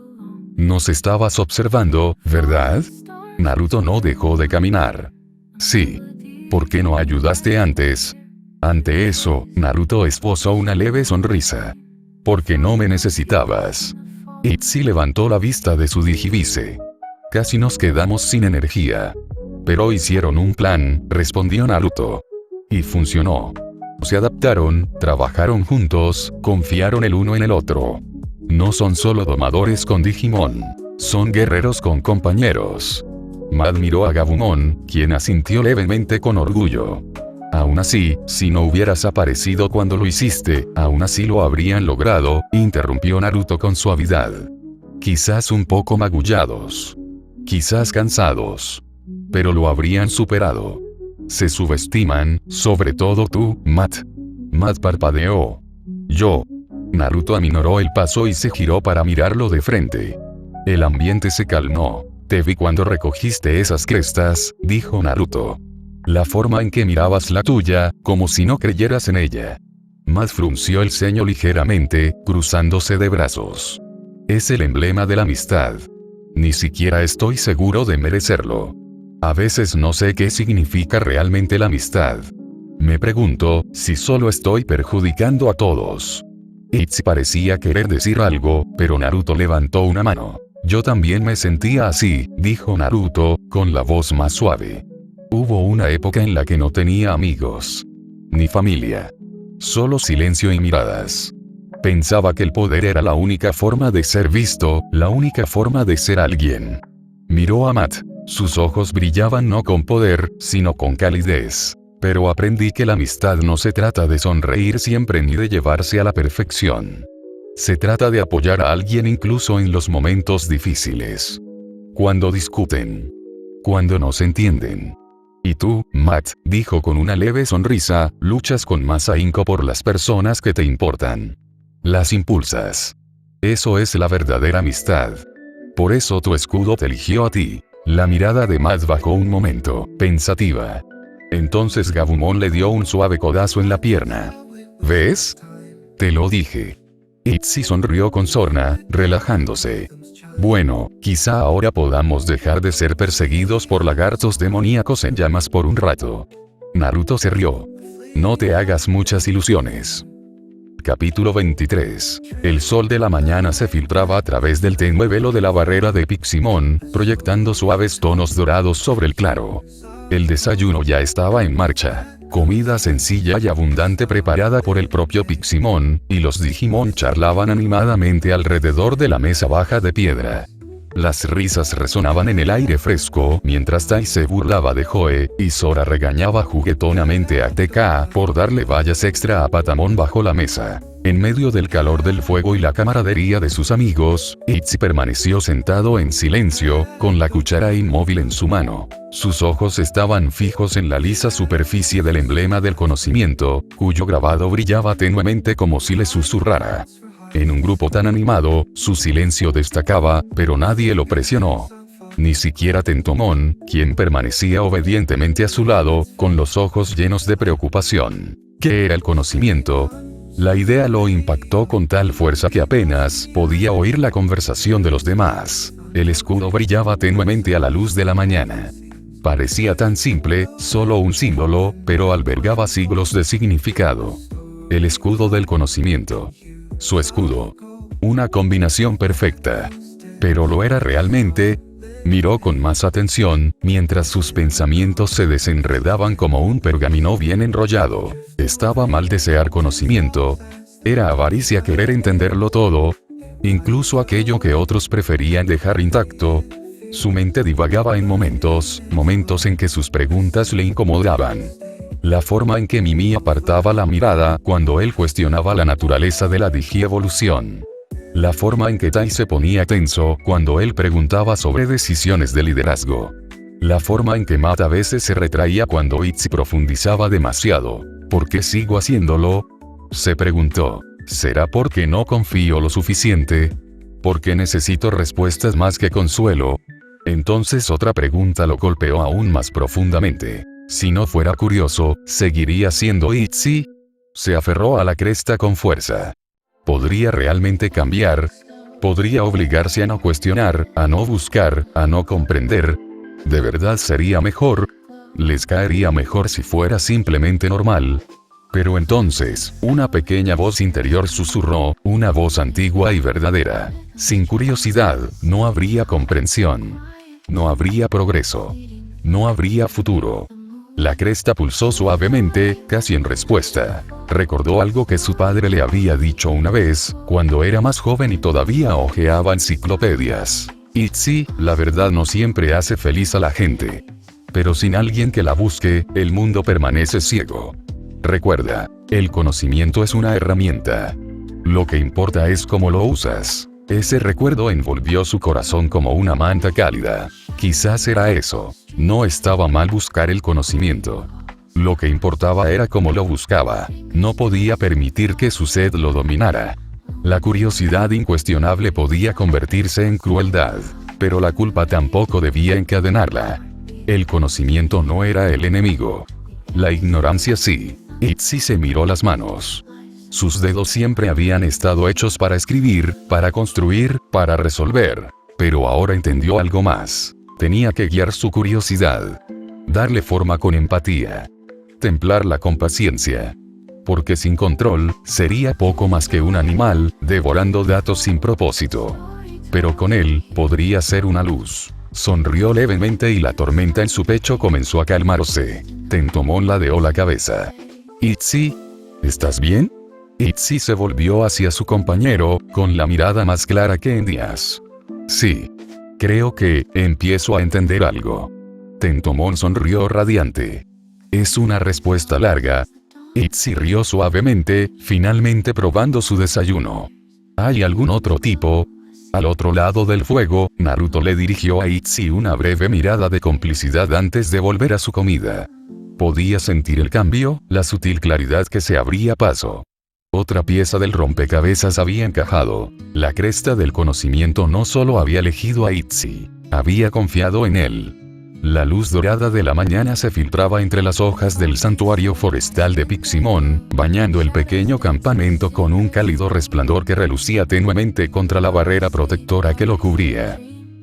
Nos estabas observando, ¿verdad? Naruto no dejó de caminar. Sí. ¿Por qué no ayudaste antes? Ante eso, Naruto esbozó una leve sonrisa. Porque no me necesitabas. Itzy levantó la vista de su digivice. Casi nos quedamos sin energía. Pero hicieron un plan, respondió Naruto. Y funcionó. Se adaptaron, trabajaron juntos, confiaron el uno en el otro. No son solo domadores con Digimon. Son guerreros con compañeros. Mat miró a Gabumon, quien asintió levemente con orgullo. Aún así, si no hubieras aparecido cuando lo hiciste, aún así lo habrían logrado, interrumpió Naruto con suavidad. Quizás un poco magullados. Quizás cansados. Pero lo habrían superado. Se subestiman, sobre todo tú, Mat. Mat parpadeó. Yo. Naruto aminoró el paso y se giró para mirarlo de frente. El ambiente se calmó. Te vi cuando recogiste esas crestas, dijo Naruto. La forma en que mirabas la tuya, como si no creyeras en ella. Mat frunció el ceño ligeramente, cruzándose de brazos. Es el emblema de la amistad. Ni siquiera estoy seguro de merecerlo. A veces no sé qué significa realmente la amistad. Me pregunto, si solo estoy perjudicando a todos. Itzy parecía querer decir algo, pero Naruto levantó una mano. Yo también me sentía así, dijo Naruto, con la voz más suave. Hubo una época en la que no tenía amigos. Ni familia. Solo silencio y miradas. Pensaba que el poder era la única forma de ser visto, la única forma de ser alguien. Miró a Mat. Sus ojos brillaban no con poder, sino con calidez. Pero aprendí que la amistad no se trata de sonreír siempre ni de llevarse a la perfección. Se trata de apoyar a alguien incluso en los momentos difíciles. Cuando discuten. Cuando no se entienden. Y tú, Matt, dijo con una leve sonrisa, luchas con más ahínco por las personas que te importan. Las impulsas. Eso es la verdadera amistad. Por eso tu escudo te eligió a ti. La mirada de Matt bajó un momento, pensativa. Entonces Gabumon le dio un suave codazo en la pierna. ¿Ves? Te lo dije. Itzy sonrió con sorna, relajándose. Bueno, quizá ahora podamos dejar de ser perseguidos por lagartos demoníacos en llamas por un rato. Naruto se rió. No te hagas muchas ilusiones. Capítulo 23. El sol de la mañana se filtraba a través del tenue velo de la barrera de Piximon, proyectando suaves tonos dorados sobre el claro. El desayuno ya estaba en marcha. Comida sencilla y abundante preparada por el propio Piximon, y los Digimon charlaban animadamente alrededor de la mesa baja de piedra. Las risas resonaban en el aire fresco mientras Tai se burlaba de Joe, y Sora regañaba juguetonamente a TK por darle vallas extra a Patamon bajo la mesa. En medio del calor del fuego y la camaradería de sus amigos, Itzy permaneció sentado en silencio, con la cuchara inmóvil en su mano. Sus ojos estaban fijos en la lisa superficie del emblema del conocimiento, cuyo grabado brillaba tenuemente como si le susurrara. En un grupo tan animado, su silencio destacaba, pero nadie lo presionó. Ni siquiera Tentomon, quien permanecía obedientemente a su lado, con los ojos llenos de preocupación. ¿Qué era el conocimiento? La idea lo impactó con tal fuerza que apenas podía oír la conversación de los demás. El escudo brillaba tenuemente a la luz de la mañana. Parecía tan simple, solo un símbolo, pero albergaba siglos de significado. El escudo del conocimiento. Su escudo. Una combinación perfecta. ¿Pero lo era realmente? Miró con más atención, mientras sus pensamientos se desenredaban como un pergamino bien enrollado. ¿Estaba mal desear conocimiento? ¿Era avaricia querer entenderlo todo? ¿Incluso aquello que otros preferían dejar intacto? Su mente divagaba en momentos en que sus preguntas le incomodaban. La forma en que Mimi apartaba la mirada cuando él cuestionaba la naturaleza de la digievolución. La forma en que Tai se ponía tenso cuando él preguntaba sobre decisiones de liderazgo. La forma en que Matt a veces se retraía cuando Itzy profundizaba demasiado. ¿Por qué sigo haciéndolo? Se preguntó. ¿Será porque no confío lo suficiente? ¿Porque necesito respuestas más que consuelo? Entonces otra pregunta lo golpeó aún más profundamente. Si no fuera curioso, ¿seguiría siendo Itzy? Se aferró a la cresta con fuerza. ¿Podría realmente cambiar? ¿Podría obligarse a no cuestionar, a no buscar, a no comprender? ¿De verdad sería mejor? ¿Les caería mejor si fuera simplemente normal? Pero entonces, una pequeña voz interior susurró, una voz antigua y verdadera. Sin curiosidad, no habría comprensión. No habría progreso. No habría futuro. La cresta pulsó suavemente, casi en respuesta. Recordó algo que su padre le había dicho una vez, cuando era más joven y todavía hojeaba enciclopedias. Itzy, la verdad no siempre hace feliz a la gente. Pero sin alguien que la busque, el mundo permanece ciego. Recuerda, el conocimiento es una herramienta. Lo que importa es cómo lo usas. Ese recuerdo envolvió su corazón como una manta cálida. Quizás era eso. No estaba mal buscar el conocimiento. Lo que importaba era cómo lo buscaba. No podía permitir que su sed lo dominara. La curiosidad incuestionable podía convertirse en crueldad. Pero la culpa tampoco debía encadenarla. El conocimiento no era el enemigo. La ignorancia sí. Itzy se miró las manos. Sus dedos siempre habían estado hechos para escribir, para construir, para resolver. Pero ahora entendió algo más. Tenía que guiar su curiosidad. Darle forma con empatía. Templarla con paciencia. Porque sin control, sería poco más que un animal, devorando datos sin propósito. Pero con él, podría ser una luz. Sonrió levemente y la tormenta en su pecho comenzó a calmarse. Tentomon ladeó la cabeza. Itzy, ¿estás bien? Itzy se volvió hacia su compañero, con la mirada más clara que en días. Sí. Creo que, empiezo a entender algo. Tentomon sonrió radiante. Es una respuesta larga. Itzy rió suavemente, finalmente probando su desayuno. ¿Hay algún otro tipo? Al otro lado del fuego, Naruto le dirigió a Itzy una breve mirada de complicidad antes de volver a su comida. Podía sentir el cambio, la sutil claridad que se abría paso. Otra pieza del rompecabezas había encajado. La cresta del conocimiento no solo había elegido a Itzy, había confiado en él. La luz dorada de la mañana se filtraba entre las hojas del santuario forestal de Piximon, bañando el pequeño campamento con un cálido resplandor que relucía tenuemente contra la barrera protectora que lo cubría.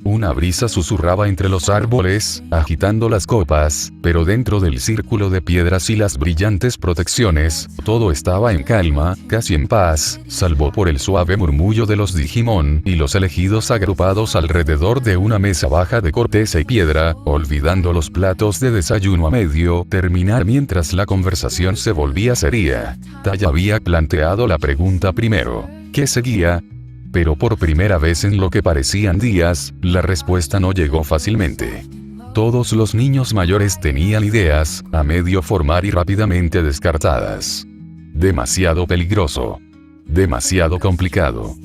Una brisa susurraba entre los árboles, agitando las copas, pero dentro del círculo de piedras y las brillantes protecciones, todo estaba en calma, casi en paz, salvo por el suave murmullo de los Digimon y los elegidos agrupados alrededor de una mesa baja de corteza y piedra, olvidando los platos de desayuno a medio terminar mientras la conversación se volvía seria. Tai había planteado la pregunta primero. ¿Qué seguía? Pero por primera vez en lo que parecían días, la respuesta no llegó fácilmente. Todos los niños mayores tenían ideas, a medio formar y rápidamente descartadas. Demasiado peligroso. Demasiado complicado.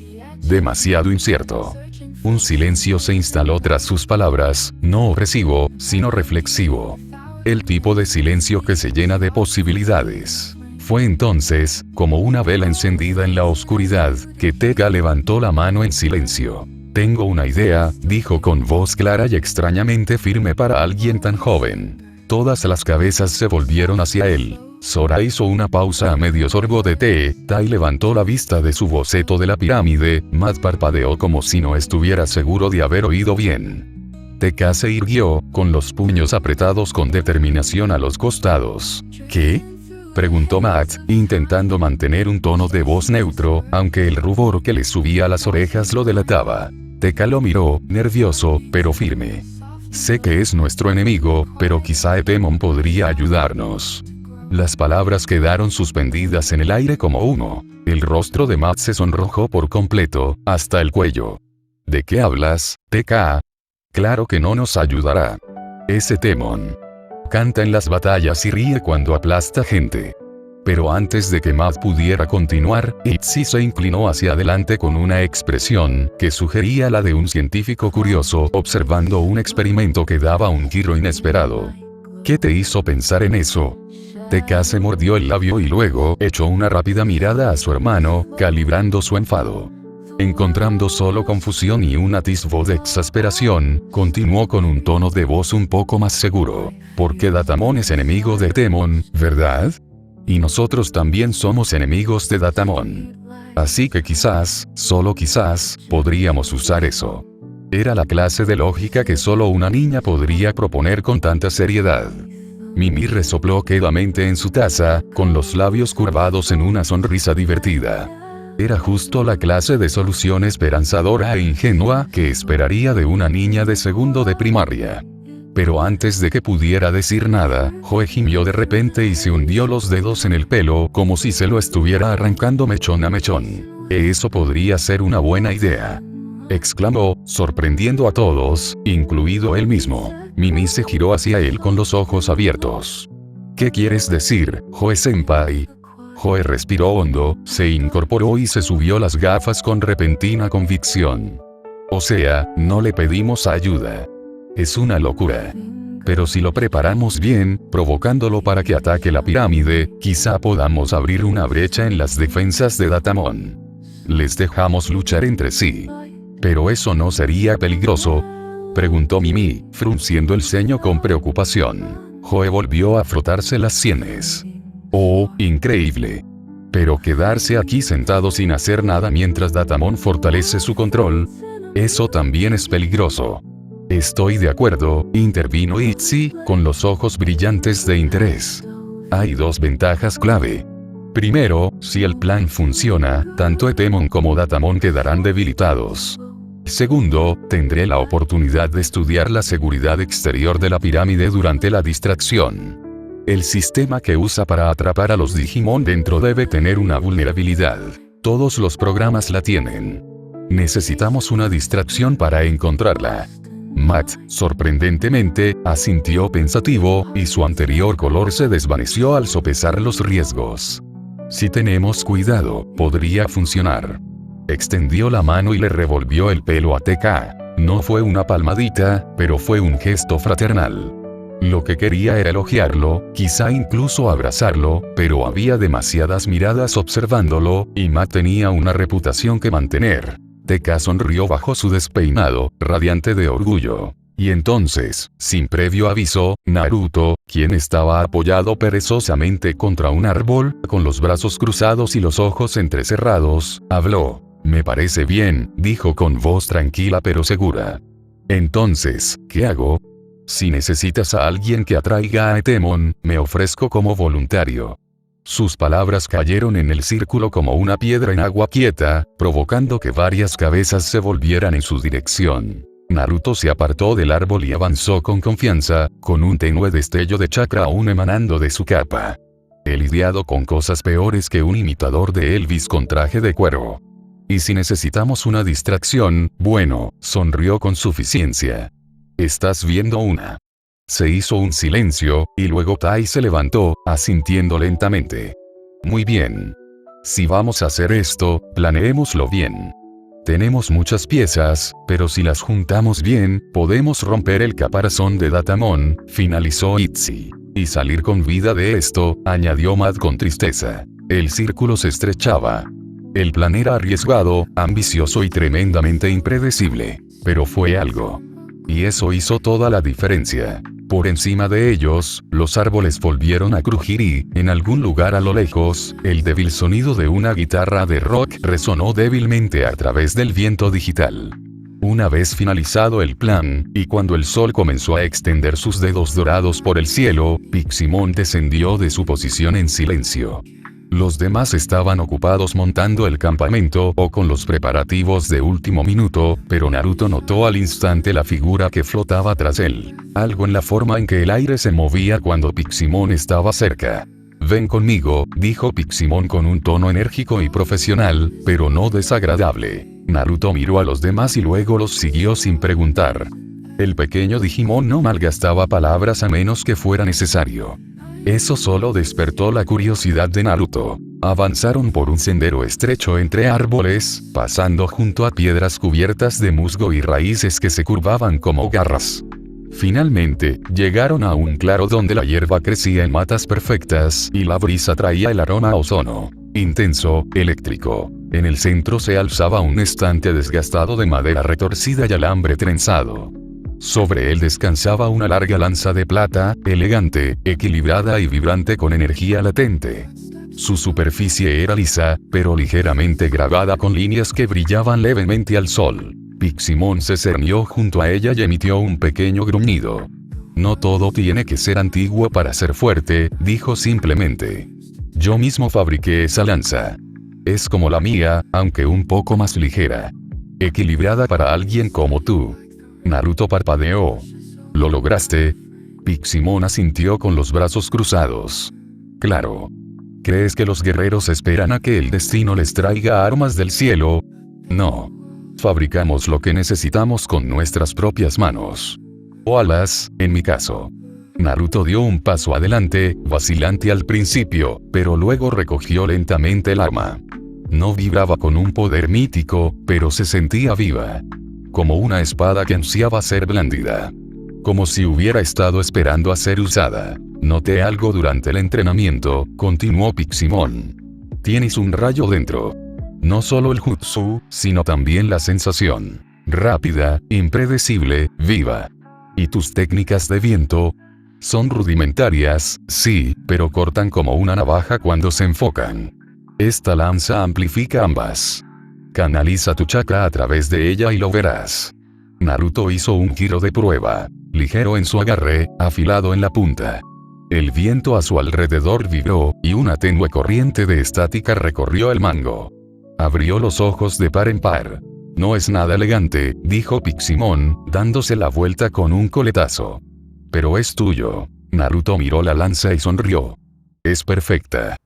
Demasiado incierto. Un silencio se instaló tras sus palabras, no opresivo, sino reflexivo. El tipo de silencio que se llena de posibilidades. Fue entonces, como una vela encendida en la oscuridad, que Teka levantó la mano en silencio. Tengo una idea, dijo con voz clara y extrañamente firme para alguien tan joven. Todas las cabezas se volvieron hacia él. Sora hizo una pausa a medio sorbo de té, Tai levantó la vista de su boceto de la pirámide, Matt parpadeó como si no estuviera seguro de haber oído bien. Teka se irguió, con los puños apretados con determinación a los costados. ¿Qué? Preguntó Matt, intentando mantener un tono de voz neutro, aunque el rubor que le subía a las orejas lo delataba. Teka lo miró, nervioso, pero firme. Sé que es nuestro enemigo, pero quizá Etemon podría ayudarnos. Las palabras quedaron suspendidas en el aire como humo. El rostro de Matt se sonrojó por completo, hasta el cuello. ¿De qué hablas, Teka? Claro que no nos ayudará. Es Etemon. Canta en las batallas y ríe cuando aplasta gente. Pero antes de que Matt pudiera continuar, Itzy se inclinó hacia adelante con una expresión que sugería la de un científico curioso observando un experimento que daba un giro inesperado. ¿Qué te hizo pensar en eso? Teka se mordió el labio y luego echó una rápida mirada a su hermano, calibrando su enfado. Encontrando solo confusión y un atisbo de exasperación, continuó con un tono de voz un poco más seguro. Porque Datamon es enemigo de Etemon, ¿verdad? Y nosotros también somos enemigos de Datamon. Así que quizás, solo quizás, podríamos usar eso. Era la clase de lógica que solo una niña podría proponer con tanta seriedad. Mimi resopló quedamente en su taza, con los labios curvados en una sonrisa divertida. Era justo la clase de solución esperanzadora e ingenua que esperaría de una niña de segundo de primaria. Pero antes de que pudiera decir nada, Joe gimió de repente y se hundió los dedos en el pelo como si se lo estuviera arrancando mechón a mechón. Eso podría ser una buena idea. Exclamó, sorprendiendo a todos, incluido él mismo. Mimi se giró hacia él con los ojos abiertos. ¿Qué quieres decir, Joe-senpai? Joe respiró hondo, se incorporó y se subió las gafas con repentina convicción. O sea, no le pedimos ayuda. Es una locura. Pero si lo preparamos bien, provocándolo para que ataque la pirámide, quizá podamos abrir una brecha en las defensas de Datamon. Les dejamos luchar entre sí. ¿Pero eso no sería peligroso?, preguntó Mimi, frunciendo el ceño con preocupación. Joe volvió a frotarse las sienes. Oh, increíble. Pero quedarse aquí sentado sin hacer nada mientras Datamon fortalece su control, eso también es peligroso. Estoy de acuerdo, intervino Itzy, con los ojos brillantes de interés. Hay dos ventajas clave. Primero, si el plan funciona, tanto Etemon como Datamon quedarán debilitados. Segundo, tendré la oportunidad de estudiar la seguridad exterior de la pirámide durante la distracción. El sistema que usa para atrapar a los Digimon dentro debe tener una vulnerabilidad. Todos los programas la tienen. Necesitamos una distracción para encontrarla. Matt, sorprendentemente, asintió pensativo, y su anterior color se desvaneció al sopesar los riesgos. Si tenemos cuidado, podría funcionar. Extendió la mano y le revolvió el pelo a TK. No fue una palmadita, pero fue un gesto fraternal. Lo que quería era elogiarlo, quizá incluso abrazarlo, pero había demasiadas miradas observándolo, y Matt tenía una reputación que mantener. TK sonrió bajo su despeinado, radiante de orgullo. Y entonces, sin previo aviso, Naruto, quien estaba apoyado perezosamente contra un árbol, con los brazos cruzados y los ojos entrecerrados, habló. «Me parece bien», dijo con voz tranquila pero segura. «Entonces, ¿qué hago? Si necesitas a alguien que atraiga a Etemon, me ofrezco como voluntario». Sus palabras cayeron en el círculo como una piedra en agua quieta, provocando que varias cabezas se volvieran en su dirección. Naruto se apartó del árbol y avanzó con confianza, con un tenue destello de chakra aún emanando de su capa. He lidiado con cosas peores que un imitador de Elvis con traje de cuero. Y si necesitamos una distracción, bueno, sonrió con suficiencia. ¿Estás viendo una? Se hizo un silencio, y luego Tai se levantó, asintiendo lentamente. Muy bien. Si vamos a hacer esto, planeémoslo bien. Tenemos muchas piezas, pero si las juntamos bien, podemos romper el caparazón de Datamon, finalizó Itzy. Y salir con vida de esto, añadió Matt con tristeza. El círculo se estrechaba. El plan era arriesgado, ambicioso y tremendamente impredecible. Pero fue algo. Y eso hizo toda la diferencia. Por encima de ellos, los árboles volvieron a crujir y, en algún lugar a lo lejos, el débil sonido de una guitarra de rock resonó débilmente a través del viento digital. Una vez finalizado el plan, y cuando el sol comenzó a extender sus dedos dorados por el cielo, Piximon descendió de su posición en silencio. Los demás estaban ocupados montando el campamento o con los preparativos de último minuto, pero Naruto notó al instante la figura que flotaba tras él. Algo en la forma en que el aire se movía cuando Piximon estaba cerca. «Ven conmigo», dijo Piximon con un tono enérgico y profesional, pero no desagradable. Naruto miró a los demás y luego los siguió sin preguntar. El pequeño Digimon no malgastaba palabras a menos que fuera necesario. Eso solo despertó la curiosidad de Naruto. Avanzaron por un sendero estrecho entre árboles, pasando junto a piedras cubiertas de musgo y raíces que se curvaban como garras. Finalmente, llegaron a un claro donde la hierba crecía en matas perfectas y la brisa traía el aroma a ozono. Intenso, eléctrico. En el centro se alzaba un estante desgastado de madera retorcida y alambre trenzado. Sobre él descansaba una larga lanza de plata, elegante, equilibrada y vibrante con energía latente. Su superficie era lisa, pero ligeramente grabada con líneas que brillaban levemente al sol. Piximon se cernió junto a ella y emitió un pequeño gruñido. «No todo tiene que ser antiguo para ser fuerte», dijo simplemente. «Yo mismo fabriqué esa lanza. Es como la mía, aunque un poco más ligera. Equilibrada para alguien como tú». Naruto parpadeó. «¿Lo lograste?» Piximon asintió con los brazos cruzados. «Claro. ¿Crees que los guerreros esperan a que el destino les traiga armas del cielo? No. Fabricamos lo que necesitamos con nuestras propias manos. O alas, en mi caso». Naruto dio un paso adelante, vacilante al principio, pero luego recogió lentamente el arma. No vibraba con un poder mítico, pero se sentía viva. Como una espada que ansiaba ser blandida. Como si hubiera estado esperando a ser usada. «Noté algo durante el entrenamiento», continuó Piximon. «Tienes un rayo dentro. No solo el jutsu, sino también la sensación. Rápida, impredecible, viva. ¿Y tus técnicas de viento? Son rudimentarias, sí, pero cortan como una navaja cuando se enfocan. Esta lanza amplifica ambas. Canaliza tu chakra a través de ella y lo verás». Naruto hizo un giro de prueba. Ligero en su agarre, afilado en la punta. El viento a su alrededor vibró, y una tenue corriente de estática recorrió el mango. Abrió los ojos de par en par. «No es nada elegante», dijo Piximon, dándose la vuelta con un coletazo. «Pero es tuyo». Naruto miró la lanza y sonrió. «Es perfecta».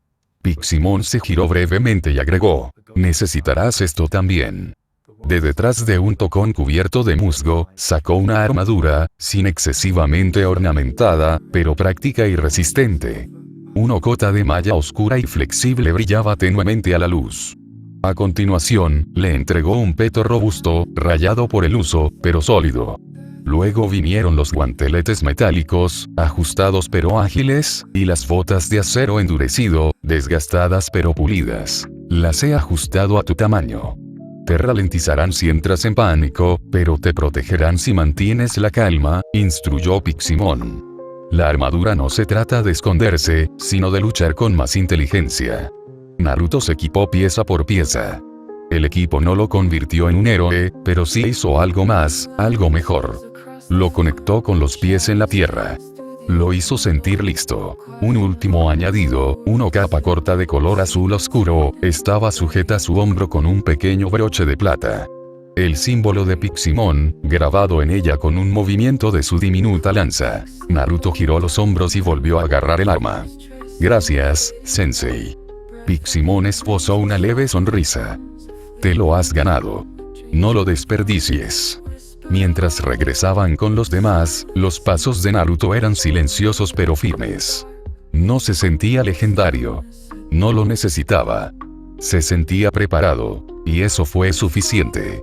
Piximon se giró brevemente y agregó. «Necesitarás esto también». De detrás de un tocón cubierto de musgo, sacó una armadura, sin excesivamente ornamentada, pero práctica y resistente. Una cota de malla oscura y flexible brillaba tenuemente a la luz. A continuación, le entregó un peto robusto, rayado por el uso, pero sólido. Luego vinieron los guanteletes metálicos, ajustados pero ágiles, y las botas de acero endurecido, desgastadas pero pulidas. Las he ajustado a tu tamaño. Te ralentizarán si entras en pánico, pero te protegerán si mantienes la calma, instruyó Piximon. La armadura no se trata de esconderse, sino de luchar con más inteligencia. Naruto se equipó pieza por pieza. El equipo no lo convirtió en un héroe, pero sí hizo algo más, algo mejor. Lo conectó con los pies en la tierra. Lo hizo sentir listo. Un último añadido, una capa corta de color azul oscuro, estaba sujeta a su hombro con un pequeño broche de plata. El símbolo de Piximon, grabado en ella con un movimiento de su diminuta lanza. Naruto giró los hombros y volvió a agarrar el arma. Gracias, Sensei. Piximon esbozó una leve sonrisa. Te lo has ganado. No lo desperdicies. Mientras regresaban con los demás, los pasos de Naruto eran silenciosos pero firmes. No se sentía legendario. No lo necesitaba. Se sentía preparado, y eso fue suficiente.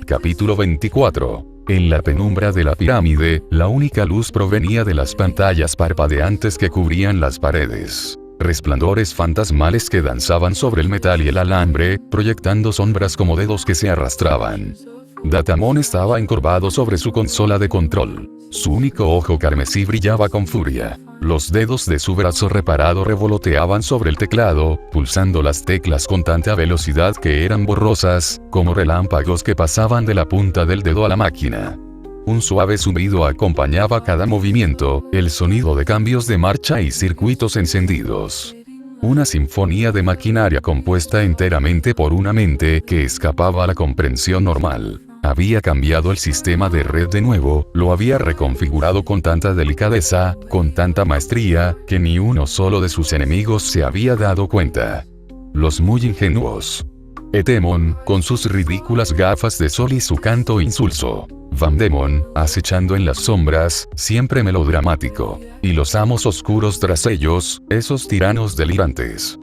Capítulo 24. En la penumbra de la pirámide, la única luz provenía de las pantallas parpadeantes que cubrían las paredes. Resplandores fantasmales que danzaban sobre el metal y el alambre, proyectando sombras como dedos que se arrastraban. Datamon estaba encorvado sobre su consola de control. Su único ojo carmesí brillaba con furia. Los dedos de su brazo reparado revoloteaban sobre el teclado, pulsando las teclas con tanta velocidad que eran borrosas, como relámpagos que pasaban de la punta del dedo a la máquina. Un suave zumbido acompañaba cada movimiento, el sonido de cambios de marcha y circuitos encendidos. Una sinfonía de maquinaria compuesta enteramente por una mente que escapaba a la comprensión normal. Había cambiado el sistema de red de nuevo, lo había reconfigurado con tanta delicadeza, con tanta maestría, que ni uno solo de sus enemigos se había dado cuenta. Los muy ingenuos. Etemon, con sus ridículas gafas de sol y su canto insulso. Vandemon, acechando en las sombras, siempre melodramático. Y los amos oscuros tras ellos, esos tiranos delirantes.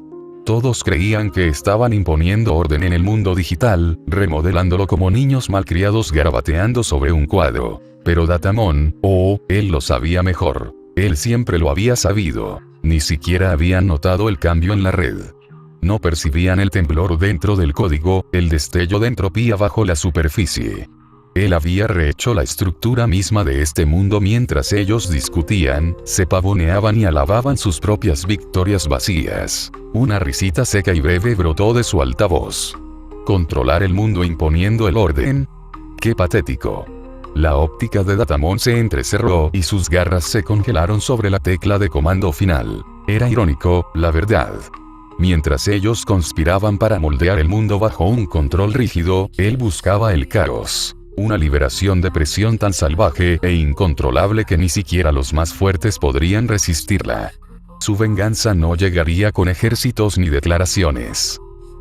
Todos creían que estaban imponiendo orden en el mundo digital, remodelándolo como niños malcriados garabateando sobre un cuadro. Pero Datamon, él lo sabía mejor. Él siempre lo había sabido. Ni siquiera habían notado el cambio en la red. No percibían el temblor dentro del código, el destello de entropía bajo la superficie. Él había rehecho la estructura misma de este mundo mientras ellos discutían, se pavoneaban y alababan sus propias victorias vacías. Una risita seca y breve brotó de su altavoz. ¿Controlar el mundo imponiendo el orden? ¡Qué patético! La óptica de Datamon se entrecerró y sus garras se congelaron sobre la tecla de comando final. Era irónico, la verdad. Mientras ellos conspiraban para moldear el mundo bajo un control rígido, él buscaba el caos. Una liberación de presión tan salvaje e incontrolable que ni siquiera los más fuertes podrían resistirla. Su venganza no llegaría con ejércitos ni declaraciones.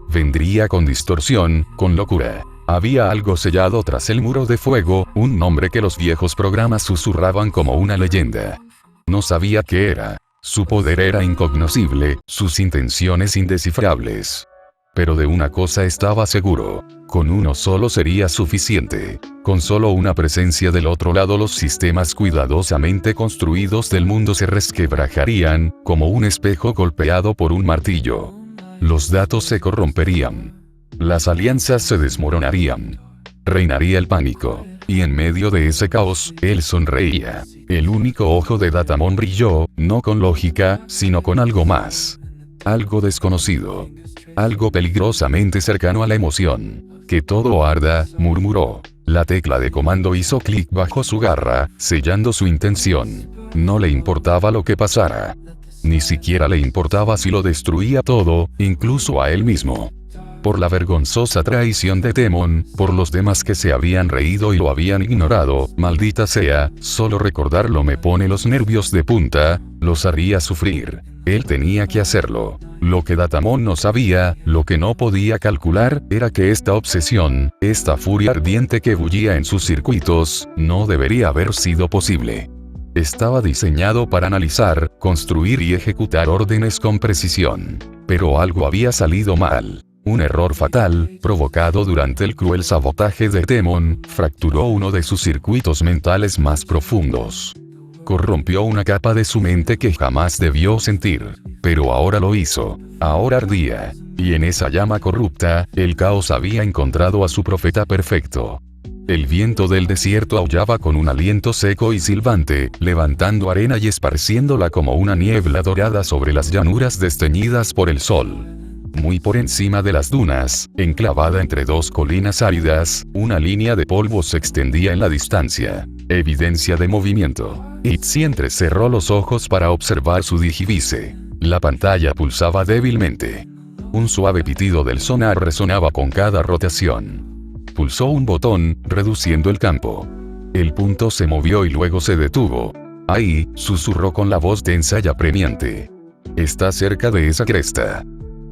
Vendría con distorsión, con locura. Había algo sellado tras el muro de fuego, un nombre que los viejos programas susurraban como una leyenda. No sabía qué era. Su poder era incognoscible, sus intenciones indescifrables. Pero de una cosa estaba seguro. Con uno solo sería suficiente. Con solo una presencia del otro lado los sistemas cuidadosamente construidos del mundo se resquebrajarían, como un espejo golpeado por un martillo. Los datos se corromperían. Las alianzas se desmoronarían. Reinaría el pánico. Y en medio de ese caos, él sonreía. El único ojo de Datamon brilló, no con lógica, sino con algo más. Algo desconocido. Algo peligrosamente cercano a la emoción. Que todo arda, murmuró. La tecla de comando hizo clic bajo su garra, sellando su intención. No le importaba lo que pasara. Ni siquiera le importaba si lo destruía todo, incluso a él mismo. Por la vergonzosa traición de Temon, por los demás que se habían reído y lo habían ignorado, maldita sea, solo recordarlo me pone los nervios de punta, los haría sufrir. Él tenía que hacerlo. Lo que Datamon no sabía, lo que no podía calcular, era que esta obsesión, esta furia ardiente que bullía en sus circuitos, no debería haber sido posible. Estaba diseñado para analizar, construir y ejecutar órdenes con precisión. Pero algo había salido mal. Un error fatal, provocado durante el cruel sabotaje de Etemon, fracturó uno de sus circuitos mentales más profundos. Corrompió una capa de su mente que jamás debió sentir. Pero ahora lo hizo. Ahora ardía. Y en esa llama corrupta, el caos había encontrado a su profeta perfecto. El viento del desierto aullaba con un aliento seco y silbante, levantando arena y esparciéndola como una niebla dorada sobre las llanuras desteñidas por el sol. Muy por encima de las dunas, enclavada entre dos colinas áridas, una línea de polvo se extendía en la distancia. Evidencia de movimiento. Itzy entrecerró los ojos para observar su digivice. La pantalla pulsaba débilmente. Un suave pitido del sonar resonaba con cada rotación. Pulsó un botón, reduciendo el campo. El punto se movió y luego se detuvo. Ahí, susurró con la voz tensa y apremiante. Está cerca de esa cresta.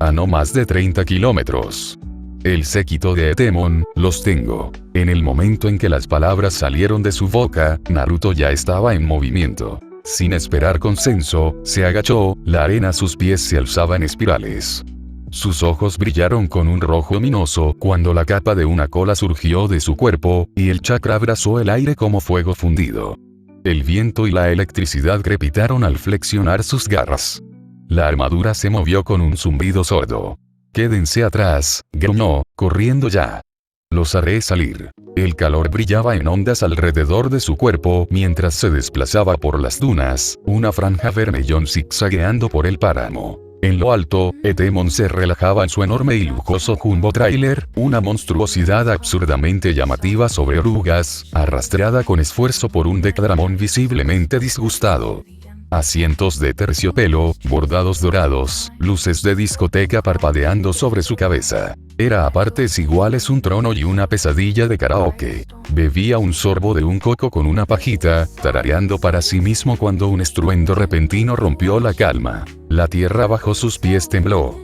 A no más de 30 kilómetros. El séquito de Etemon, los tengo. En el momento en que las palabras salieron de su boca, Naruto ya estaba en movimiento. Sin esperar consenso, se agachó, la arena a sus pies se alzaba en espirales. Sus ojos brillaron con un rojo luminoso cuando la capa de una cola surgió de su cuerpo, y el chakra abrazó el aire como fuego fundido. El viento y la electricidad crepitaron al flexionar sus garras. La armadura se movió con un zumbido sordo. «Quédense atrás», gruñó, «corriendo ya. Los haré salir». El calor brillaba en ondas alrededor de su cuerpo mientras se desplazaba por las dunas, una franja vermellón zigzagueando por el páramo. En lo alto, Etemon se relajaba en su enorme y lujoso jumbo trailer, una monstruosidad absurdamente llamativa sobre orugas, arrastrada con esfuerzo por un Decadramon visiblemente disgustado. Asientos de terciopelo, bordados dorados, luces de discoteca parpadeando sobre su cabeza. Era a partes iguales un trono y una pesadilla de karaoke. Bebía un sorbo de un coco con una pajita, tarareando para sí mismo cuando un estruendo repentino rompió la calma. La tierra bajo sus pies tembló.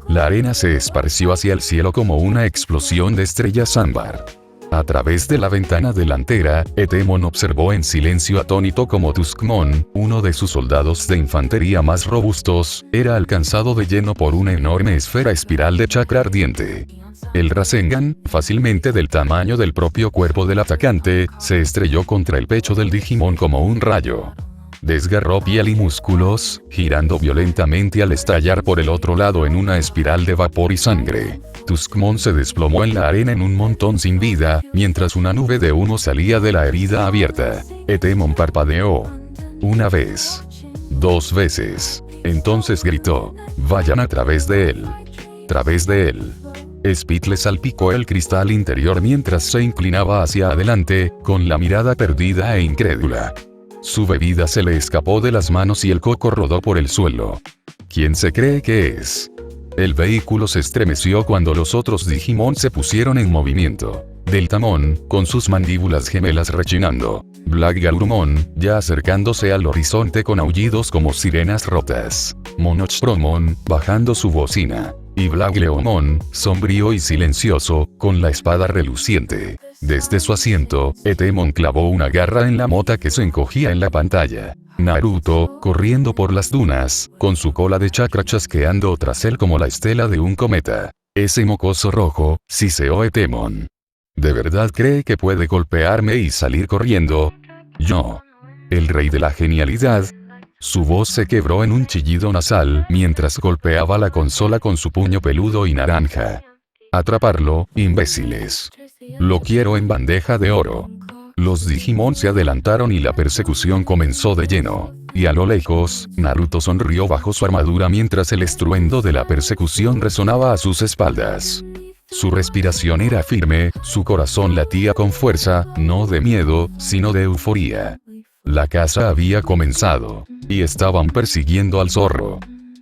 La arena se esparció hacia el cielo como una explosión de estrellas ámbar. A través de la ventana delantera, Etemon observó en silencio atónito como Tuskmon, uno de sus soldados de infantería más robustos, era alcanzado de lleno por una enorme esfera espiral de chakra ardiente. El Rasengan, fácilmente del tamaño del propio cuerpo del atacante, se estrelló contra el pecho del Digimon como un rayo. Desgarró piel y músculos, girando violentamente al estallar por el otro lado en una espiral de vapor y sangre. Tuskmon se desplomó en la arena en un montón sin vida, mientras una nube de humo salía de la herida abierta. Etemon parpadeó. Una vez. 2 veces. Entonces gritó: «Vayan a través de él. Través de él». Speed le salpicó el cristal interior mientras se inclinaba hacia adelante, con la mirada perdida e incrédula. Su bebida se le escapó de las manos y el coco rodó por el suelo. ¿Quién se cree que es? El vehículo se estremeció cuando los otros Digimon se pusieron en movimiento. Deltamon, con sus mandíbulas gemelas rechinando. Black Garurumon, ya acercándose al horizonte con aullidos como sirenas rotas. Monochpromon, bajando su bocina. Y Black Leomon, sombrío y silencioso, con la espada reluciente. Desde su asiento, Etemon clavó una garra en la mota que se encogía en la pantalla. Naruto, corriendo por las dunas, con su cola de chakra chasqueando tras él como la estela de un cometa. «Ese mocoso rojo», siseó Etemon. «¿De verdad cree que puede golpearme y salir corriendo? Yo. El rey de la genialidad». Su voz se quebró en un chillido nasal mientras golpeaba la consola con su puño peludo y naranja. «Atraparlo, imbéciles. Lo quiero en bandeja de oro». Los Digimon se adelantaron y la persecución comenzó de lleno. Y a lo lejos, Naruto sonrió bajo su armadura mientras el estruendo de la persecución resonaba a sus espaldas. Su respiración era firme, su corazón latía con fuerza, no de miedo, sino de euforía. La caza había comenzado. Y estaban persiguiendo al zorro.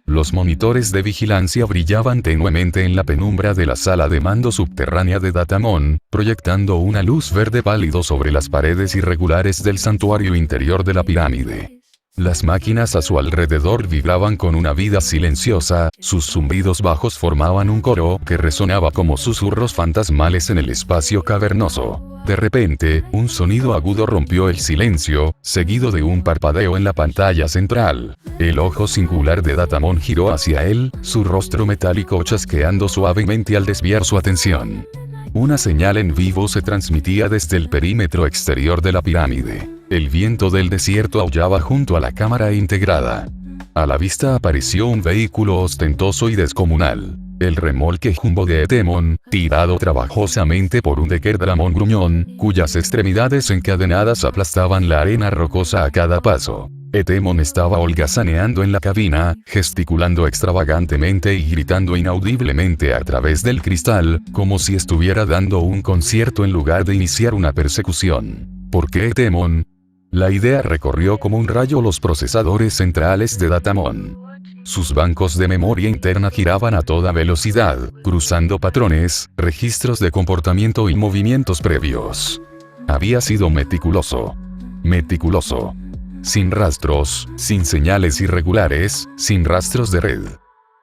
Los monitores de vigilancia brillaban tenuemente en la penumbra de la sala de mando subterránea de Datamon, proyectando una luz verde pálido sobre las paredes irregulares del santuario interior de la pirámide. Las máquinas a su alrededor vibraban con una vida silenciosa, sus zumbidos bajos formaban un coro que resonaba como susurros fantasmales en el espacio cavernoso. De repente, un sonido agudo rompió el silencio, seguido de un parpadeo en la pantalla central. El ojo singular de Datamon giró hacia él, su rostro metálico chasqueando suavemente al desviar su atención. Una señal en vivo se transmitía desde el perímetro exterior de la pirámide. El viento del desierto aullaba junto a la cámara integrada. A la vista apareció un vehículo ostentoso y descomunal. El remolque jumbo de Etemon, tirado trabajosamente por un Deckerdramon gruñón, cuyas extremidades encadenadas aplastaban la arena rocosa a cada paso. Etemon estaba holgazaneando en la cabina, gesticulando extravagantemente y gritando inaudiblemente a través del cristal, como si estuviera dando un concierto en lugar de iniciar una persecución. ¿Por qué Etemon? La idea recorrió como un rayo los procesadores centrales de Datamon. Sus bancos de memoria interna giraban a toda velocidad, cruzando patrones, registros de comportamiento y movimientos previos. Había sido meticuloso. Meticuloso. Sin rastros, sin señales irregulares, sin rastros de red.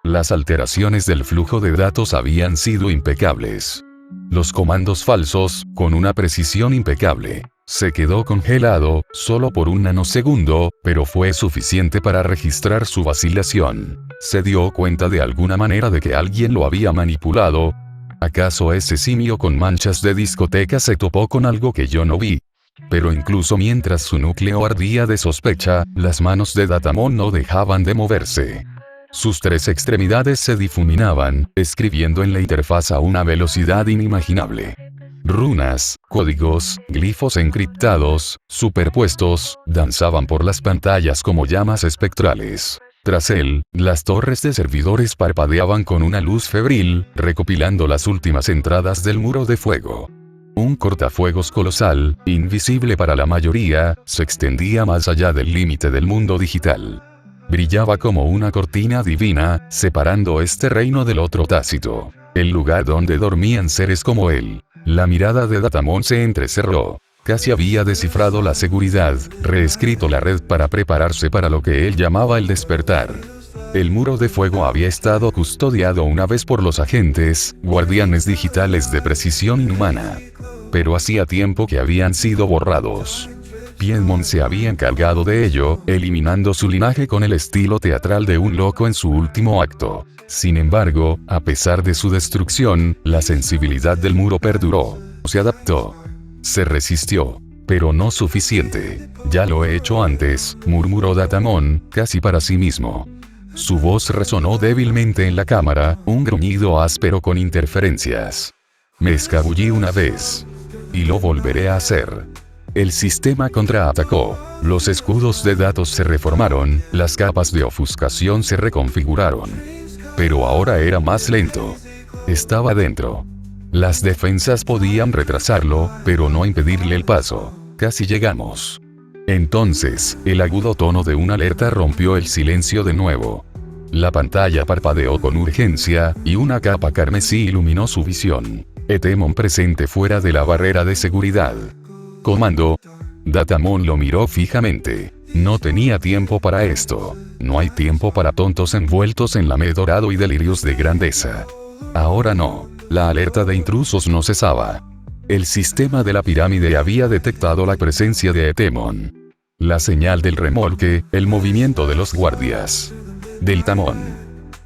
Las alteraciones del flujo de datos habían sido impecables. Los comandos falsos, con una precisión impecable. Se quedó congelado, solo por un nanosegundo, pero fue suficiente para registrar su vacilación. Se dio cuenta de alguna manera de que alguien lo había manipulado. ¿Acaso ese simio con manchas de discoteca se topó con algo que yo no vi? Pero incluso mientras su núcleo ardía de sospecha, las manos de Datamon no dejaban de moverse. Sus tres extremidades se difuminaban, escribiendo en la interfaz a una velocidad inimaginable. Runas, códigos, glifos encriptados, superpuestos, danzaban por las pantallas como llamas espectrales. Tras él, las torres de servidores parpadeaban con una luz febril, recopilando las últimas entradas del muro de fuego. Un cortafuegos colosal, invisible para la mayoría, se extendía más allá del límite del mundo digital. Brillaba como una cortina divina, separando este reino del otro tácito. El lugar donde dormían seres como él. La mirada de Datamon se entrecerró. Casi había descifrado la seguridad, reescrito la red para prepararse para lo que él llamaba el despertar. El muro de fuego había estado custodiado una vez por los agentes, guardianes digitales de precisión inhumana. Pero hacía tiempo que habían sido borrados. Piedmon se había encargado de ello, eliminando su linaje con el estilo teatral de un loco en su último acto. Sin embargo, a pesar de su destrucción, la sensibilidad del muro perduró. Se adaptó. Se resistió. Pero no suficiente. Ya lo he hecho antes, murmuró Datamon, casi para sí mismo. Su voz resonó débilmente en la cámara, un gruñido áspero con interferencias. Me escabullí una vez. Y lo volveré a hacer. El sistema contraatacó. Los escudos de datos se reformaron, las capas de ofuscación se reconfiguraron. Pero ahora era más lento. Estaba dentro. Las defensas podían retrasarlo, pero no impedirle el paso. Casi llegamos. Entonces, el agudo tono de una alerta rompió el silencio de nuevo. La pantalla parpadeó con urgencia, y una capa carmesí iluminó su visión. Etemon presente fuera de la barrera de seguridad. Comando. Datamon lo miró fijamente. No tenía tiempo para esto. No hay tiempo para tontos envueltos en lamé dorado y delirios de grandeza. Ahora no. La alerta de intrusos no cesaba. El sistema de la pirámide había detectado la presencia de Etemon. La señal del remolque, el movimiento de los guardias. Deltamon.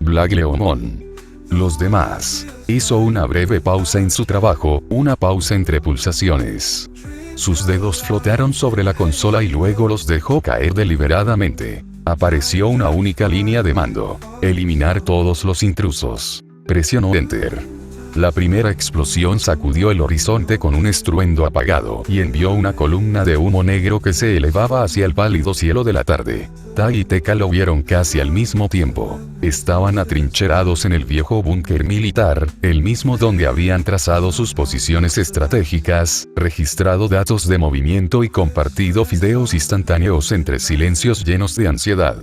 Blagleomon. Los demás. Hizo una breve pausa en su trabajo, una pausa entre pulsaciones. Sus dedos flotaron sobre la consola y luego los dejó caer deliberadamente. Apareció una única línea de mando. Eliminar todos los intrusos. Presionó Enter. La primera explosión sacudió el horizonte con un estruendo apagado y envió una columna de humo negro que se elevaba hacia el pálido cielo de la tarde. Tai y Tekka lo vieron casi al mismo tiempo. Estaban atrincherados en el viejo búnker militar, el mismo donde habían trazado sus posiciones estratégicas, registrado datos de movimiento y compartido fideos instantáneos entre silencios llenos de ansiedad.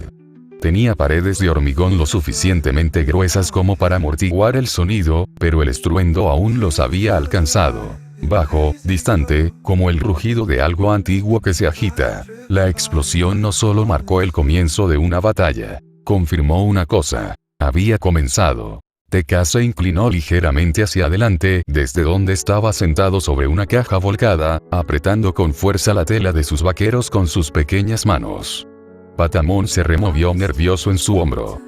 Tenía paredes de hormigón lo suficientemente gruesas como para amortiguar el sonido, pero el estruendo aún los había alcanzado. Bajo, distante, como el rugido de algo antiguo que se agita. La explosión no solo marcó el comienzo de una batalla. Confirmó una cosa. Había comenzado. TK se inclinó ligeramente hacia adelante desde donde estaba sentado sobre una caja volcada, apretando con fuerza la tela de sus vaqueros con sus pequeñas manos. Patamon se removió nervioso en su hombro.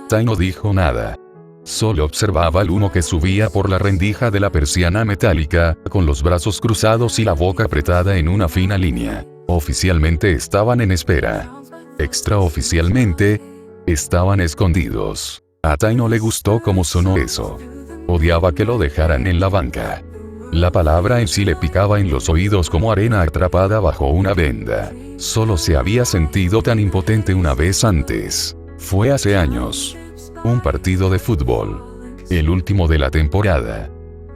Tai no dijo nada. Solo observaba el humo que subía por la rendija de la persiana metálica, con los brazos cruzados y la boca apretada en una fina línea. Oficialmente estaban en espera. Extraoficialmente, estaban escondidos. A Tai no le gustó cómo sonó eso. Odiaba que lo dejaran en la banca. La palabra en sí le picaba en los oídos como arena atrapada bajo una venda. Solo se había sentido tan impotente una vez antes. Fue hace años. Un partido de fútbol. El último de la temporada.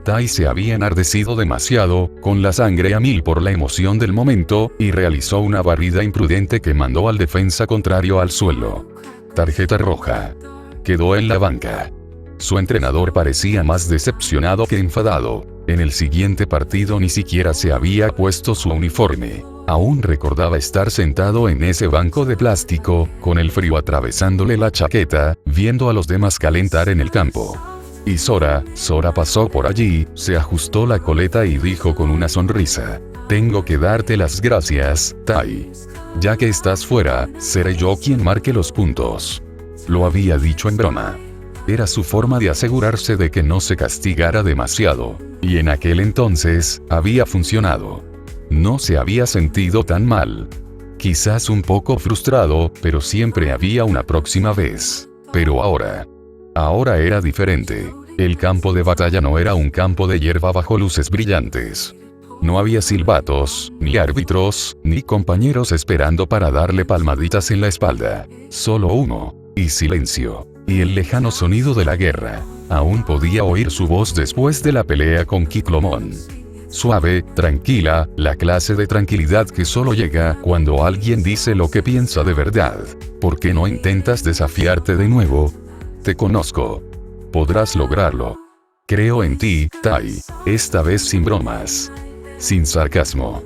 Tai se había enardecido demasiado, con la sangre a mil por la emoción del momento, y realizó una barrida imprudente que mandó al defensa contrario al suelo. Tarjeta roja. Quedó en la banca. Su entrenador parecía más decepcionado que enfadado. En el siguiente partido ni siquiera se había puesto su uniforme. Aún recordaba estar sentado en ese banco de plástico, con el frío atravesándole la chaqueta, viendo a los demás calentar en el campo. Y Sora pasó por allí, se ajustó la coleta y dijo con una sonrisa: «Tengo que darte las gracias, Tai. Ya que estás fuera, seré yo quien marque los puntos». Lo había dicho en broma. Era su forma de asegurarse de que no se castigara demasiado. Y en aquel entonces, había funcionado. No se había sentido tan mal. Quizás un poco frustrado, pero siempre había una próxima vez. Pero ahora era diferente. El campo de batalla no era un campo de hierba bajo luces brillantes. No había silbatos, ni árbitros, ni compañeros esperando para darle palmaditas en la espalda. Solo humo, y silencio, y el lejano sonido de la guerra. Aún podía oír su voz después de la pelea con Kiklomon. Suave, tranquila, la clase de tranquilidad que solo llega cuando alguien dice lo que piensa de verdad. ¿Por qué no intentas desafiarte de nuevo? Te conozco. Podrás lograrlo. Creo en ti, Tai. Esta vez sin bromas. Sin sarcasmo.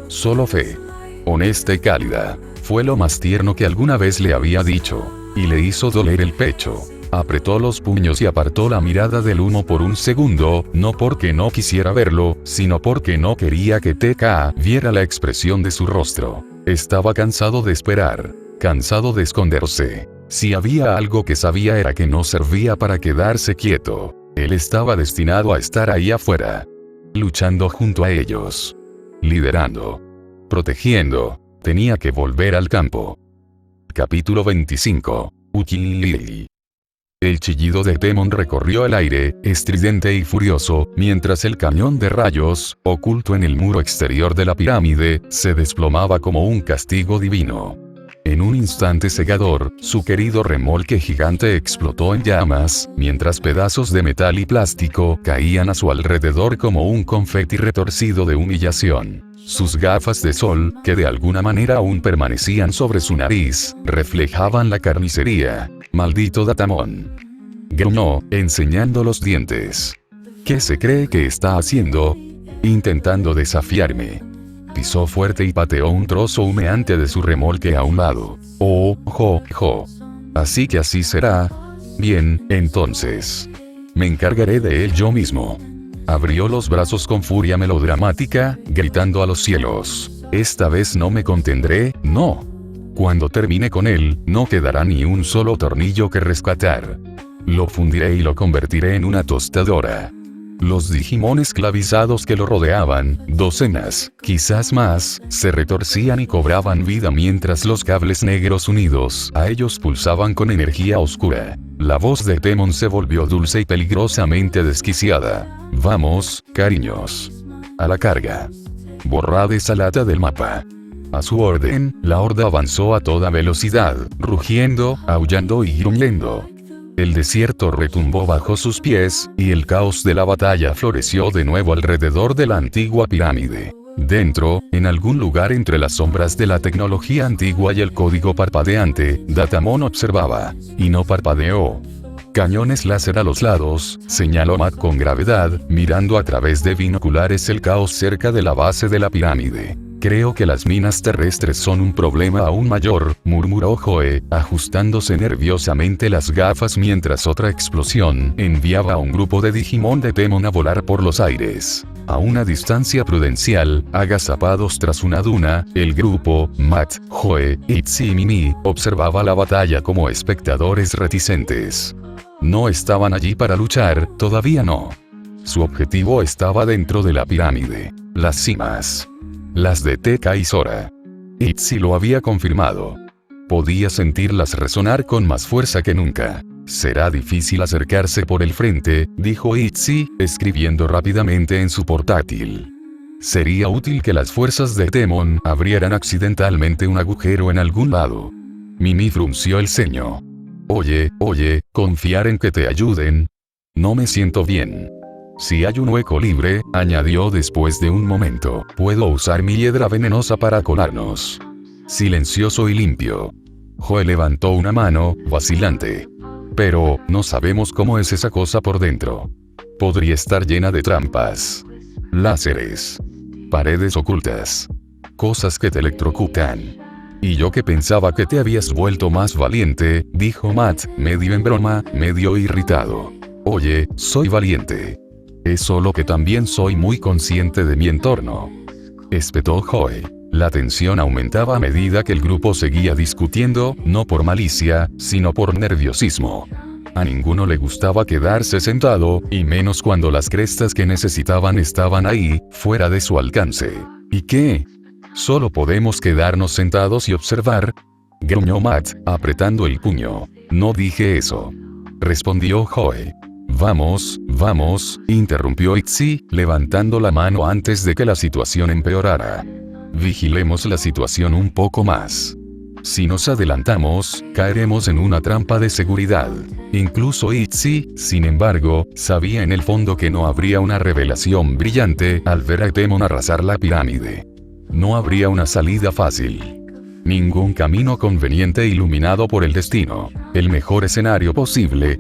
Solo fe. Honesta y cálida. Fue lo más tierno que alguna vez le había dicho. Y le hizo doler el pecho. Apretó los puños y apartó la mirada del humo por un segundo, no porque no quisiera verlo, sino porque no quería que TK viera la expresión de su rostro. Estaba cansado de esperar. Cansado de esconderse. Si había algo que sabía era que no servía para quedarse quieto. Él estaba destinado a estar ahí afuera. Luchando junto a ellos. Liderando. Protegiendo. Tenía que volver al campo. Capítulo 25. Uki. El chillido de Temon recorrió el aire, estridente y furioso, mientras el cañón de rayos, oculto en el muro exterior de la pirámide, se desplomaba como un castigo divino. En un instante cegador, su querido remolque gigante explotó en llamas, mientras pedazos de metal y plástico caían a su alrededor como un confeti retorcido de humillación. Sus gafas de sol, que de alguna manera aún permanecían sobre su nariz, reflejaban la carnicería. «Maldito Datamon», gruñó, enseñando los dientes. «¿Qué se cree que está haciendo? Intentando desafiarme». Pisó fuerte y pateó un trozo humeante de su remolque a un lado. «Oh, jo. Así que así será. Bien, entonces. Me encargaré de él yo mismo». Abrió los brazos con furia melodramática, gritando a los cielos: «Esta vez no me contendré, no. Cuando termine con él, no quedará ni un solo tornillo que rescatar. Lo fundiré y lo convertiré en una tostadora». Los Digimon esclavizados que lo rodeaban, docenas, quizás más, se retorcían y cobraban vida mientras los cables negros unidos a ellos pulsaban con energía oscura. La voz de Temon se volvió dulce y peligrosamente desquiciada. «Vamos, cariños. A la carga. Borrad esa lata del mapa». A su orden, la horda avanzó a toda velocidad, rugiendo, aullando y gruñendo. El desierto retumbó bajo sus pies, y el caos de la batalla floreció de nuevo alrededor de la antigua pirámide. Dentro, en algún lugar entre las sombras de la tecnología antigua y el código parpadeante, Datamon observaba. Y no parpadeó. «Cañones láser a los lados», señaló Matt con gravedad, mirando a través de binoculares el caos cerca de la base de la pirámide. Creo que las minas terrestres son un problema aún mayor, murmuró Joe, ajustándose nerviosamente las gafas mientras otra explosión enviaba a un grupo de Digimon de Temon a volar por los aires. A una distancia prudencial, agazapados tras una duna, el grupo, Matt, Joe, Itzy y Mimi, observaba la batalla como espectadores reticentes. No estaban allí para luchar, todavía no. Su objetivo estaba dentro de la pirámide. Las cimas. Las de TK y Sora. Itzy lo había confirmado. Podía sentirlas resonar con más fuerza que nunca. Será difícil acercarse por el frente, dijo Itzy, escribiendo rápidamente en su portátil. Sería útil que las fuerzas de Temon abrieran accidentalmente un agujero en algún lado. Mimi frunció el ceño. Oye, confiar en que te ayuden. No me siento bien. Si hay un hueco libre, añadió después de un momento, puedo usar mi hiedra venenosa para colarnos. Silencioso y limpio. Joe levantó una mano, vacilante. Pero, no sabemos cómo es esa cosa por dentro. Podría estar llena de trampas. Láseres. Paredes ocultas. Cosas que te electrocutan. Y yo que pensaba que te habías vuelto más valiente, dijo Matt, medio en broma, medio irritado. Oye, soy valiente. Es solo que también soy muy consciente de mi entorno. Espetó Joe. La tensión aumentaba a medida que el grupo seguía discutiendo, no por malicia, sino por nerviosismo. A ninguno le gustaba quedarse sentado, y menos cuando las crestas que necesitaban estaban ahí, fuera de su alcance. ¿Y qué? ¿Solo podemos quedarnos sentados y observar? Gruñó Matt, apretando el puño. No dije eso. Respondió Joe. Vamos, interrumpió Itzy, levantando la mano antes de que la situación empeorara. Vigilemos la situación un poco más. Si nos adelantamos, caeremos en una trampa de seguridad. Incluso Itzy, sin embargo, sabía en el fondo que no habría una revelación brillante al ver a Temon arrasar la pirámide. No habría una salida fácil. Ningún camino conveniente iluminado por el destino. El mejor escenario posible.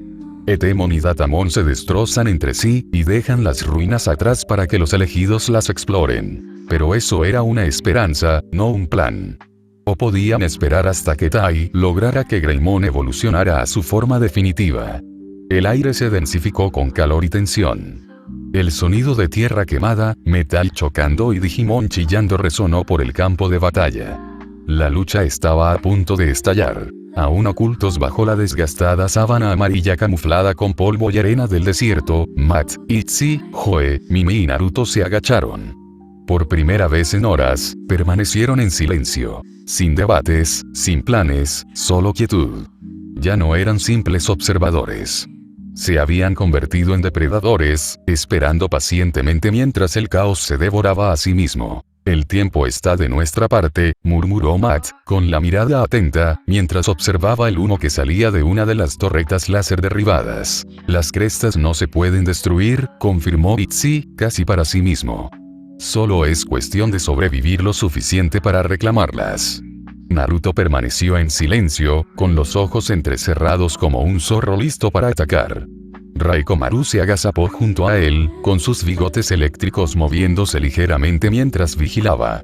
Temon y Datamon se destrozan entre sí, y dejan las ruinas atrás para que los elegidos las exploren. Pero eso era una esperanza, no un plan. O podían esperar hasta que Tai lograra que Greymon evolucionara a su forma definitiva. El aire se densificó con calor y tensión. El sonido de tierra quemada, metal chocando y Digimon chillando resonó por el campo de batalla. La lucha estaba a punto de estallar. Aún ocultos bajo la desgastada sábana amarilla camuflada con polvo y arena del desierto, Matt, Itzy, Joe, Mimi y Naruto se agacharon. Por primera vez en horas, permanecieron en silencio. Sin debates, sin planes, solo quietud. Ya no eran simples observadores. Se habían convertido en depredadores, esperando pacientemente mientras el caos se devoraba a sí mismo. El tiempo está de nuestra parte, murmuró Matt, con la mirada atenta, mientras observaba el humo que salía de una de las torretas láser derribadas. Las crestas no se pueden destruir, confirmó Itzy, casi para sí mismo. Solo es cuestión de sobrevivir lo suficiente para reclamarlas. Naruto permaneció en silencio, con los ojos entrecerrados como un zorro listo para atacar. Raikkomaru se agazapó junto a él, con sus bigotes eléctricos moviéndose ligeramente mientras vigilaba.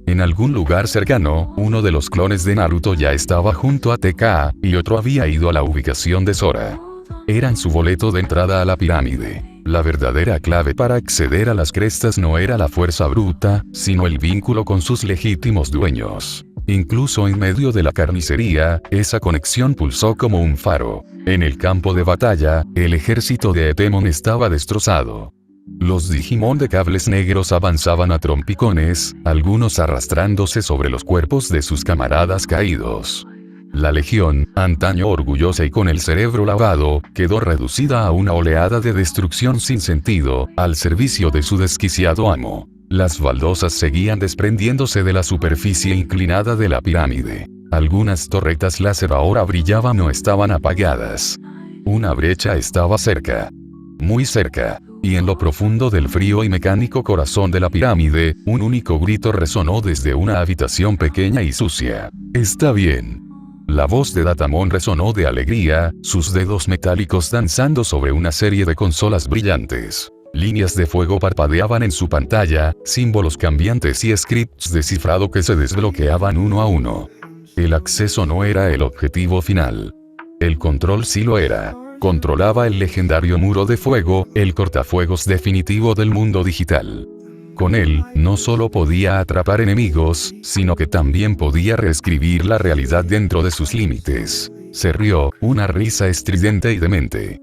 En algún lugar cercano, uno de los clones de Naruto ya estaba junto a TK, y otro había ido a la ubicación de Sora. Eran su boleto de entrada a la pirámide. La verdadera clave para acceder a las crestas no era la fuerza bruta, sino el vínculo con sus legítimos dueños. Incluso en medio de la carnicería, esa conexión pulsó como un faro. En el campo de batalla, el ejército de Temon estaba destrozado. Los Digimon de cables negros avanzaban a trompicones, algunos arrastrándose sobre los cuerpos de sus camaradas caídos. La legión, antaño orgullosa y con el cerebro lavado, quedó reducida a una oleada de destrucción sin sentido, al servicio de su desquiciado amo. Las baldosas seguían desprendiéndose de la superficie inclinada de la pirámide. Algunas torretas láser ahora brillaban o estaban apagadas. Una brecha estaba cerca. Muy cerca. Y en lo profundo del frío y mecánico corazón de la pirámide, un único grito resonó desde una habitación pequeña y sucia. «Está bien». La voz de Datamon resonó de alegría, sus dedos metálicos danzando sobre una serie de consolas brillantes. Líneas de fuego parpadeaban en su pantalla, símbolos cambiantes y scripts de cifrado que se desbloqueaban uno a uno. El acceso no era el objetivo final. El control sí lo era. Controlaba el legendario muro de fuego, el cortafuegos definitivo del mundo digital. Con él, no solo podía atrapar enemigos, sino que también podía reescribir la realidad dentro de sus límites. Se rió, una risa estridente y demente.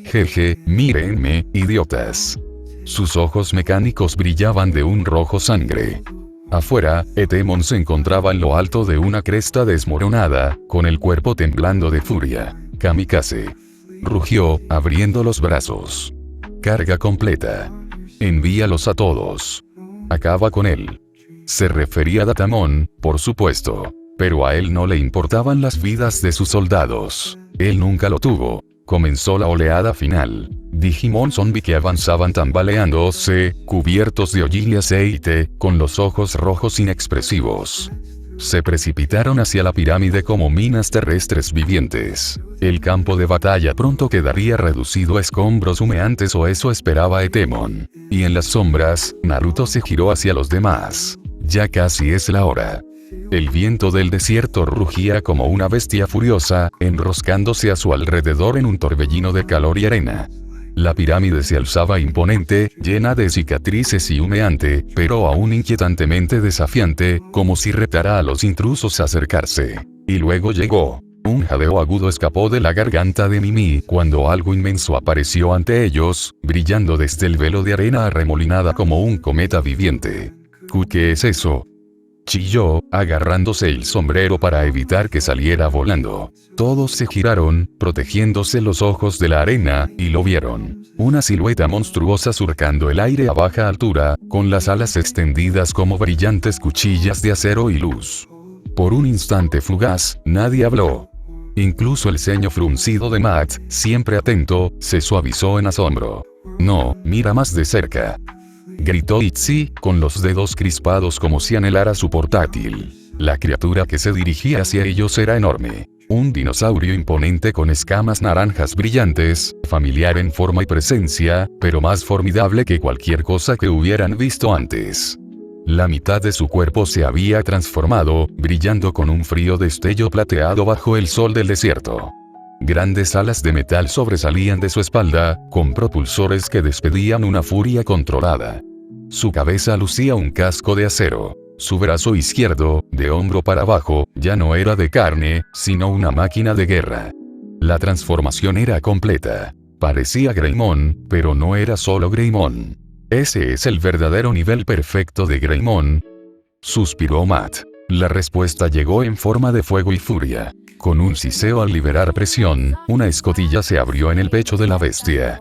Jeje, mírenme, idiotas. Sus ojos mecánicos brillaban de un rojo sangre. Afuera, Etemon se encontraba en lo alto de una cresta desmoronada, con el cuerpo temblando de furia. Kamikaze. Rugió, abriendo los brazos. Carga completa. Envíalos a todos. Acaba con él. Se refería a Datamon, por supuesto. Pero a él no le importaban las vidas de sus soldados. Él nunca lo tuvo. Comenzó la oleada final. Digimon zombie que avanzaban tambaleándose, cubiertos de hollín y aceite, con los ojos rojos inexpresivos. Se precipitaron hacia la pirámide como minas terrestres vivientes. El campo de batalla pronto quedaría reducido a escombros humeantes, o eso esperaba Etemon. Y en las sombras, Naruto se giró hacia los demás. Ya casi es la hora. El viento del desierto rugía como una bestia furiosa, enroscándose a su alrededor en un torbellino de calor y arena. La pirámide se alzaba imponente, llena de cicatrices y humeante, pero aún inquietantemente desafiante, como si retara a los intrusos a acercarse. Y luego llegó. Un jadeo agudo escapó de la garganta de Mimi cuando algo inmenso apareció ante ellos, brillando desde el velo de arena arremolinada como un cometa viviente. ¿Qué es eso?, chilló, agarrándose el sombrero para evitar que saliera volando. Todos se giraron, protegiéndose los ojos de la arena, y lo vieron. Una silueta monstruosa surcando el aire a baja altura, con las alas extendidas como brillantes cuchillas de acero y luz. Por un instante fugaz, nadie habló. Incluso el ceño fruncido de Matt, siempre atento, se suavizó en asombro. No, mira más de cerca, gritó Itzy, con los dedos crispados como si anhelara su portátil. La criatura que se dirigía hacia ellos era enorme. Un dinosaurio imponente con escamas naranjas brillantes, familiar en forma y presencia, pero más formidable que cualquier cosa que hubieran visto antes. La mitad de su cuerpo se había transformado, brillando con un frío destello plateado bajo el sol del desierto. Grandes alas de metal sobresalían de su espalda, con propulsores que despedían una furia controlada. Su cabeza lucía un casco de acero. Su brazo izquierdo, de hombro para abajo, ya no era de carne, sino una máquina de guerra. La transformación era completa. Parecía Greymon, pero no era solo Greymon. Ese es el verdadero nivel perfecto de Greymon, suspiró Matt. La respuesta llegó en forma de fuego y furia. Con un siseo al liberar presión, una escotilla se abrió en el pecho de la bestia.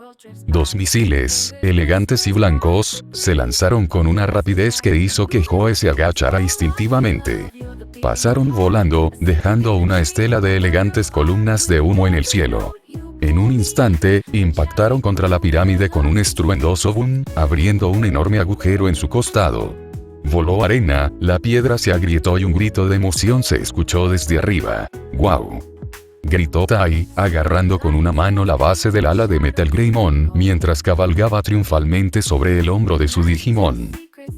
2 misiles, elegantes y blancos, se lanzaron con una rapidez que hizo que Joe se agachara instintivamente. Pasaron volando, dejando una estela de elegantes columnas de humo en el cielo. En un instante, impactaron contra la pirámide con un estruendoso boom, abriendo un enorme agujero en su costado. Voló arena, la piedra se agrietó y un grito de emoción se escuchó desde arriba. ¡Guau!, gritó Tai, agarrando con una mano la base del ala de Metal Greymon mientras cabalgaba triunfalmente sobre el hombro de su Digimon.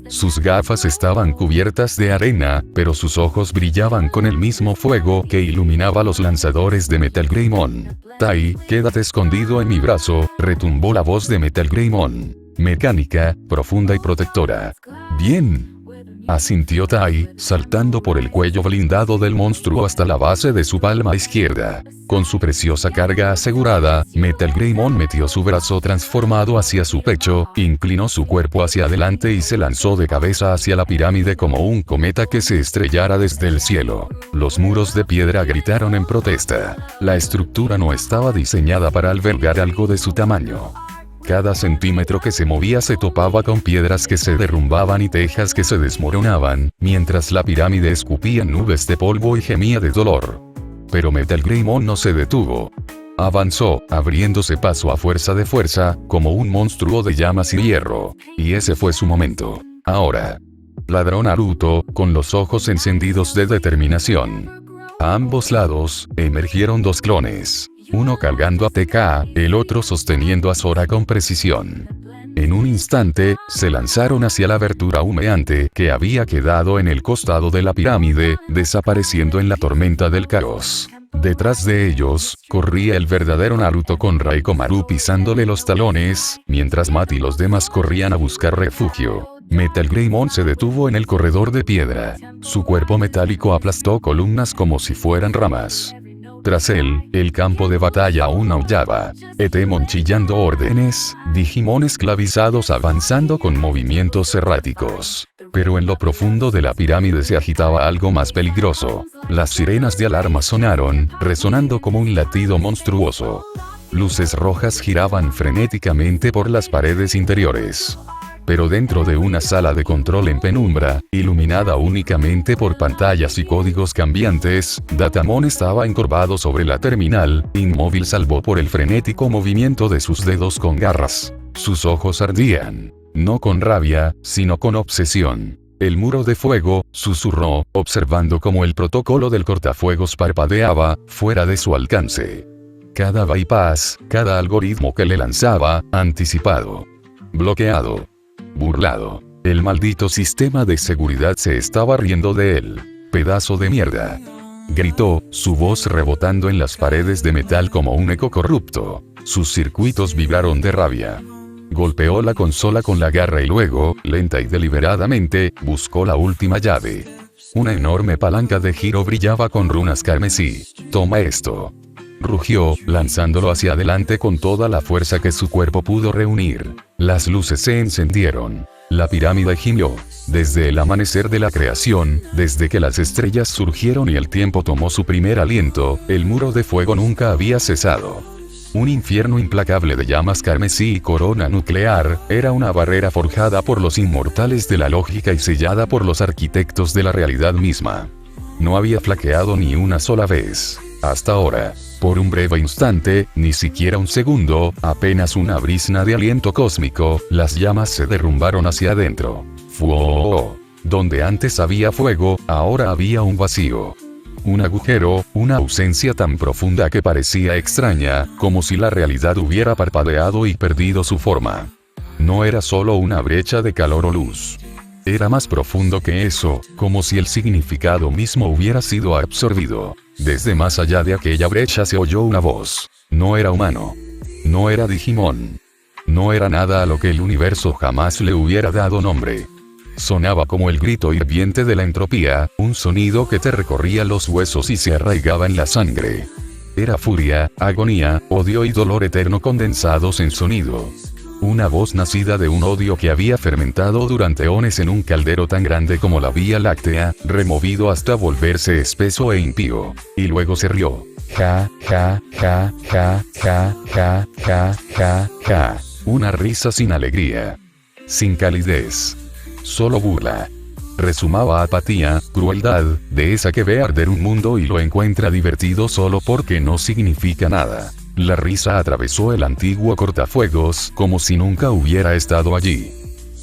Sus gafas estaban cubiertas de arena, pero sus ojos brillaban con el mismo fuego que iluminaba los lanzadores de Metal Greymon. Tai, quédate escondido en mi brazo, retumbó la voz de Metal Greymon. Mecánica, profunda y protectora. Bien, asintió Tai, saltando por el cuello blindado del monstruo hasta la base de su palma izquierda. Con su preciosa carga asegurada, Metal Greymon metió su brazo transformado hacia su pecho, inclinó su cuerpo hacia adelante y se lanzó de cabeza hacia la pirámide como un cometa que se estrellara desde el cielo. Los muros de piedra gritaron en protesta. La estructura no estaba diseñada para albergar algo de su tamaño. Cada centímetro que se movía se topaba con piedras que se derrumbaban y tejas que se desmoronaban, mientras la pirámide escupía nubes de polvo y gemía de dolor. Pero Metal Greymon no se detuvo. Avanzó, abriéndose paso a fuerza de fuerza, como un monstruo de llamas y hierro. Y ese fue su momento. Ahora, ladró Naruto, con los ojos encendidos de determinación. A ambos lados, emergieron 2 clones. Uno cargando a TK, el otro sosteniendo a Sora con precisión. En un instante, se lanzaron hacia la abertura humeante que había quedado en el costado de la pirámide, desapareciendo en la tormenta del caos. Detrás de ellos, corría el verdadero Naruto con Raikkomaru pisándole los talones, mientras Matt y los demás corrían a buscar refugio. Metal Greymon se detuvo en el corredor de piedra. Su cuerpo metálico aplastó columnas como si fueran ramas. Tras él, el campo de batalla aún aullaba. Etemon chillando órdenes, Digimon esclavizados avanzando con movimientos erráticos. Pero en lo profundo de la pirámide se agitaba algo más peligroso. Las sirenas de alarma sonaron, resonando como un latido monstruoso. Luces rojas giraban frenéticamente por las paredes interiores. Pero dentro de una sala de control en penumbra, iluminada únicamente por pantallas y códigos cambiantes, Datamon estaba encorvado sobre la terminal, inmóvil salvo por el frenético movimiento de sus dedos con garras. Sus ojos ardían. No con rabia, sino con obsesión. El muro de fuego, susurró, observando cómo el protocolo del cortafuegos parpadeaba, fuera de su alcance. Cada bypass, cada algoritmo que le lanzaba, anticipado. Bloqueado. Burlado. El maldito sistema de seguridad se estaba riendo de él. Pedazo de mierda. Gritó, su voz rebotando en las paredes de metal como un eco corrupto. Sus circuitos vibraron de rabia. Golpeó la consola con la garra y luego, lenta y deliberadamente, buscó la última llave. Una enorme palanca de giro brillaba con runas carmesí. Toma esto. Rugió, lanzándolo hacia adelante con toda la fuerza que su cuerpo pudo reunir. Las luces se encendieron. La pirámide gimió. Desde el amanecer de la creación, desde que las estrellas surgieron y el tiempo tomó su primer aliento, el muro de fuego nunca había cesado. Un infierno implacable de llamas carmesí y corona nuclear, era una barrera forjada por los inmortales de la lógica y sellada por los arquitectos de la realidad misma. No había flaqueado ni una sola vez. Hasta ahora. Por un breve instante, ni siquiera un segundo, apenas una brisna de aliento cósmico, las llamas se derrumbaron hacia adentro. ¡Fuoo! Donde antes había fuego, ahora había un vacío. Un agujero, una ausencia tan profunda que parecía extraña, como si la realidad hubiera parpadeado y perdido su forma. No era solo una brecha de calor o luz. Era más profundo que eso, como si el significado mismo hubiera sido absorbido. Desde más allá de aquella brecha se oyó una voz. No era humano. No era Digimon. No era nada a lo que el universo jamás le hubiera dado nombre. Sonaba como el grito hirviente de la entropía, un sonido que te recorría los huesos y se arraigaba en la sangre. Era furia, agonía, odio y dolor eterno condensados en sonido. Una voz nacida de un odio que había fermentado durante eones en un caldero tan grande como la Vía Láctea, removido hasta volverse espeso e impío. Y luego se rió. Ja, ja, ja, ja, ja, ja, ja, ja, ja. Una risa sin alegría. Sin calidez. Solo burla. Resumaba apatía, crueldad, de esa que ve arder un mundo y lo encuentra divertido solo porque no significa nada. La risa atravesó el antiguo cortafuegos como si nunca hubiera estado allí.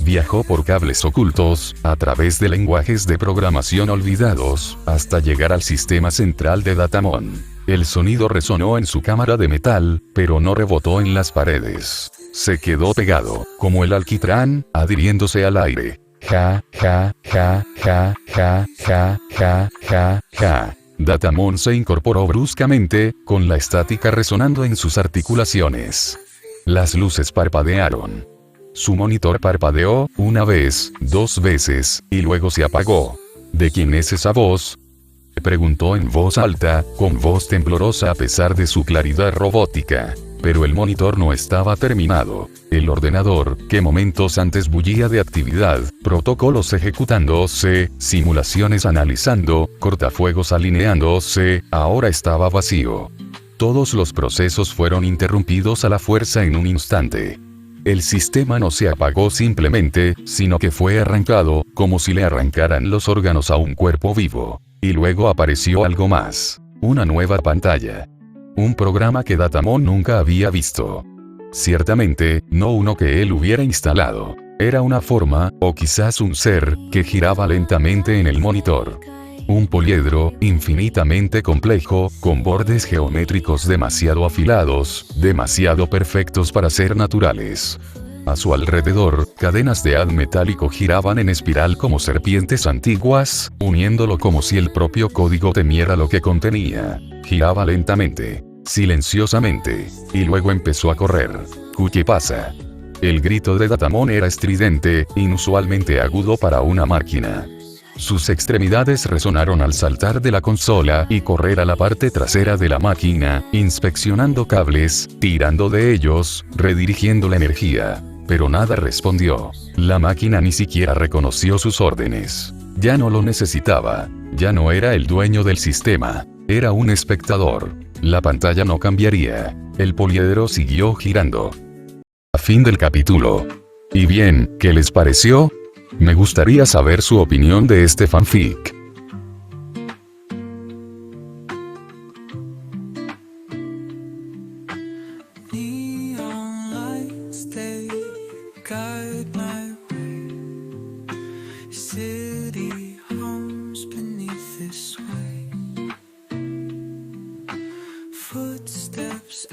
Viajó por cables ocultos, a través de lenguajes de programación olvidados, hasta llegar al sistema central de Datamon. El sonido resonó en su cámara de metal, pero no rebotó en las paredes. Se quedó pegado, como el alquitrán, adhiriéndose al aire. Ja, ja, ja, ja, ja, ja, ja, ja, ja. Datamon se incorporó bruscamente, con la estática resonando en sus articulaciones. Las luces parpadearon. Su monitor parpadeó, una vez, dos veces, y luego se apagó. ¿De quién es esa voz?, preguntó en voz alta, con voz temblorosa a pesar de su claridad robótica. Pero el monitor no estaba terminado. El ordenador, que momentos antes bullía de actividad, protocolos ejecutándose, simulaciones analizando, cortafuegos alineándose, ahora estaba vacío. Todos los procesos fueron interrumpidos a la fuerza en un instante. El sistema no se apagó simplemente, sino que fue arrancado, como si le arrancaran los órganos a un cuerpo vivo. Y luego apareció algo más. Una nueva pantalla. Un programa que Datamon nunca había visto. Ciertamente, no uno que él hubiera instalado. Era una forma, o quizás un ser, que giraba lentamente en el monitor. Un poliedro, infinitamente complejo, con bordes geométricos demasiado afilados, demasiado perfectos para ser naturales. A su alrededor, cadenas de haz metálico giraban en espiral como serpientes antiguas, uniéndolo como si el propio código temiera lo que contenía. Giraba lentamente, silenciosamente, y luego empezó a correr. ¿Qué pasa? El grito de Datamon era estridente, inusualmente agudo para una máquina. Sus extremidades resonaron al saltar de la consola y correr a la parte trasera de la máquina, inspeccionando cables, tirando de ellos, redirigiendo la energía. Pero nada respondió. La máquina ni siquiera reconoció sus órdenes. Ya no lo necesitaba. Ya no era el dueño del sistema. Era un espectador. La pantalla no cambiaría. El poliedro siguió girando. Fin del capítulo. Y bien, ¿qué les pareció? Me gustaría saber su opinión de este fanfic. City hums beneath this sway. Footsteps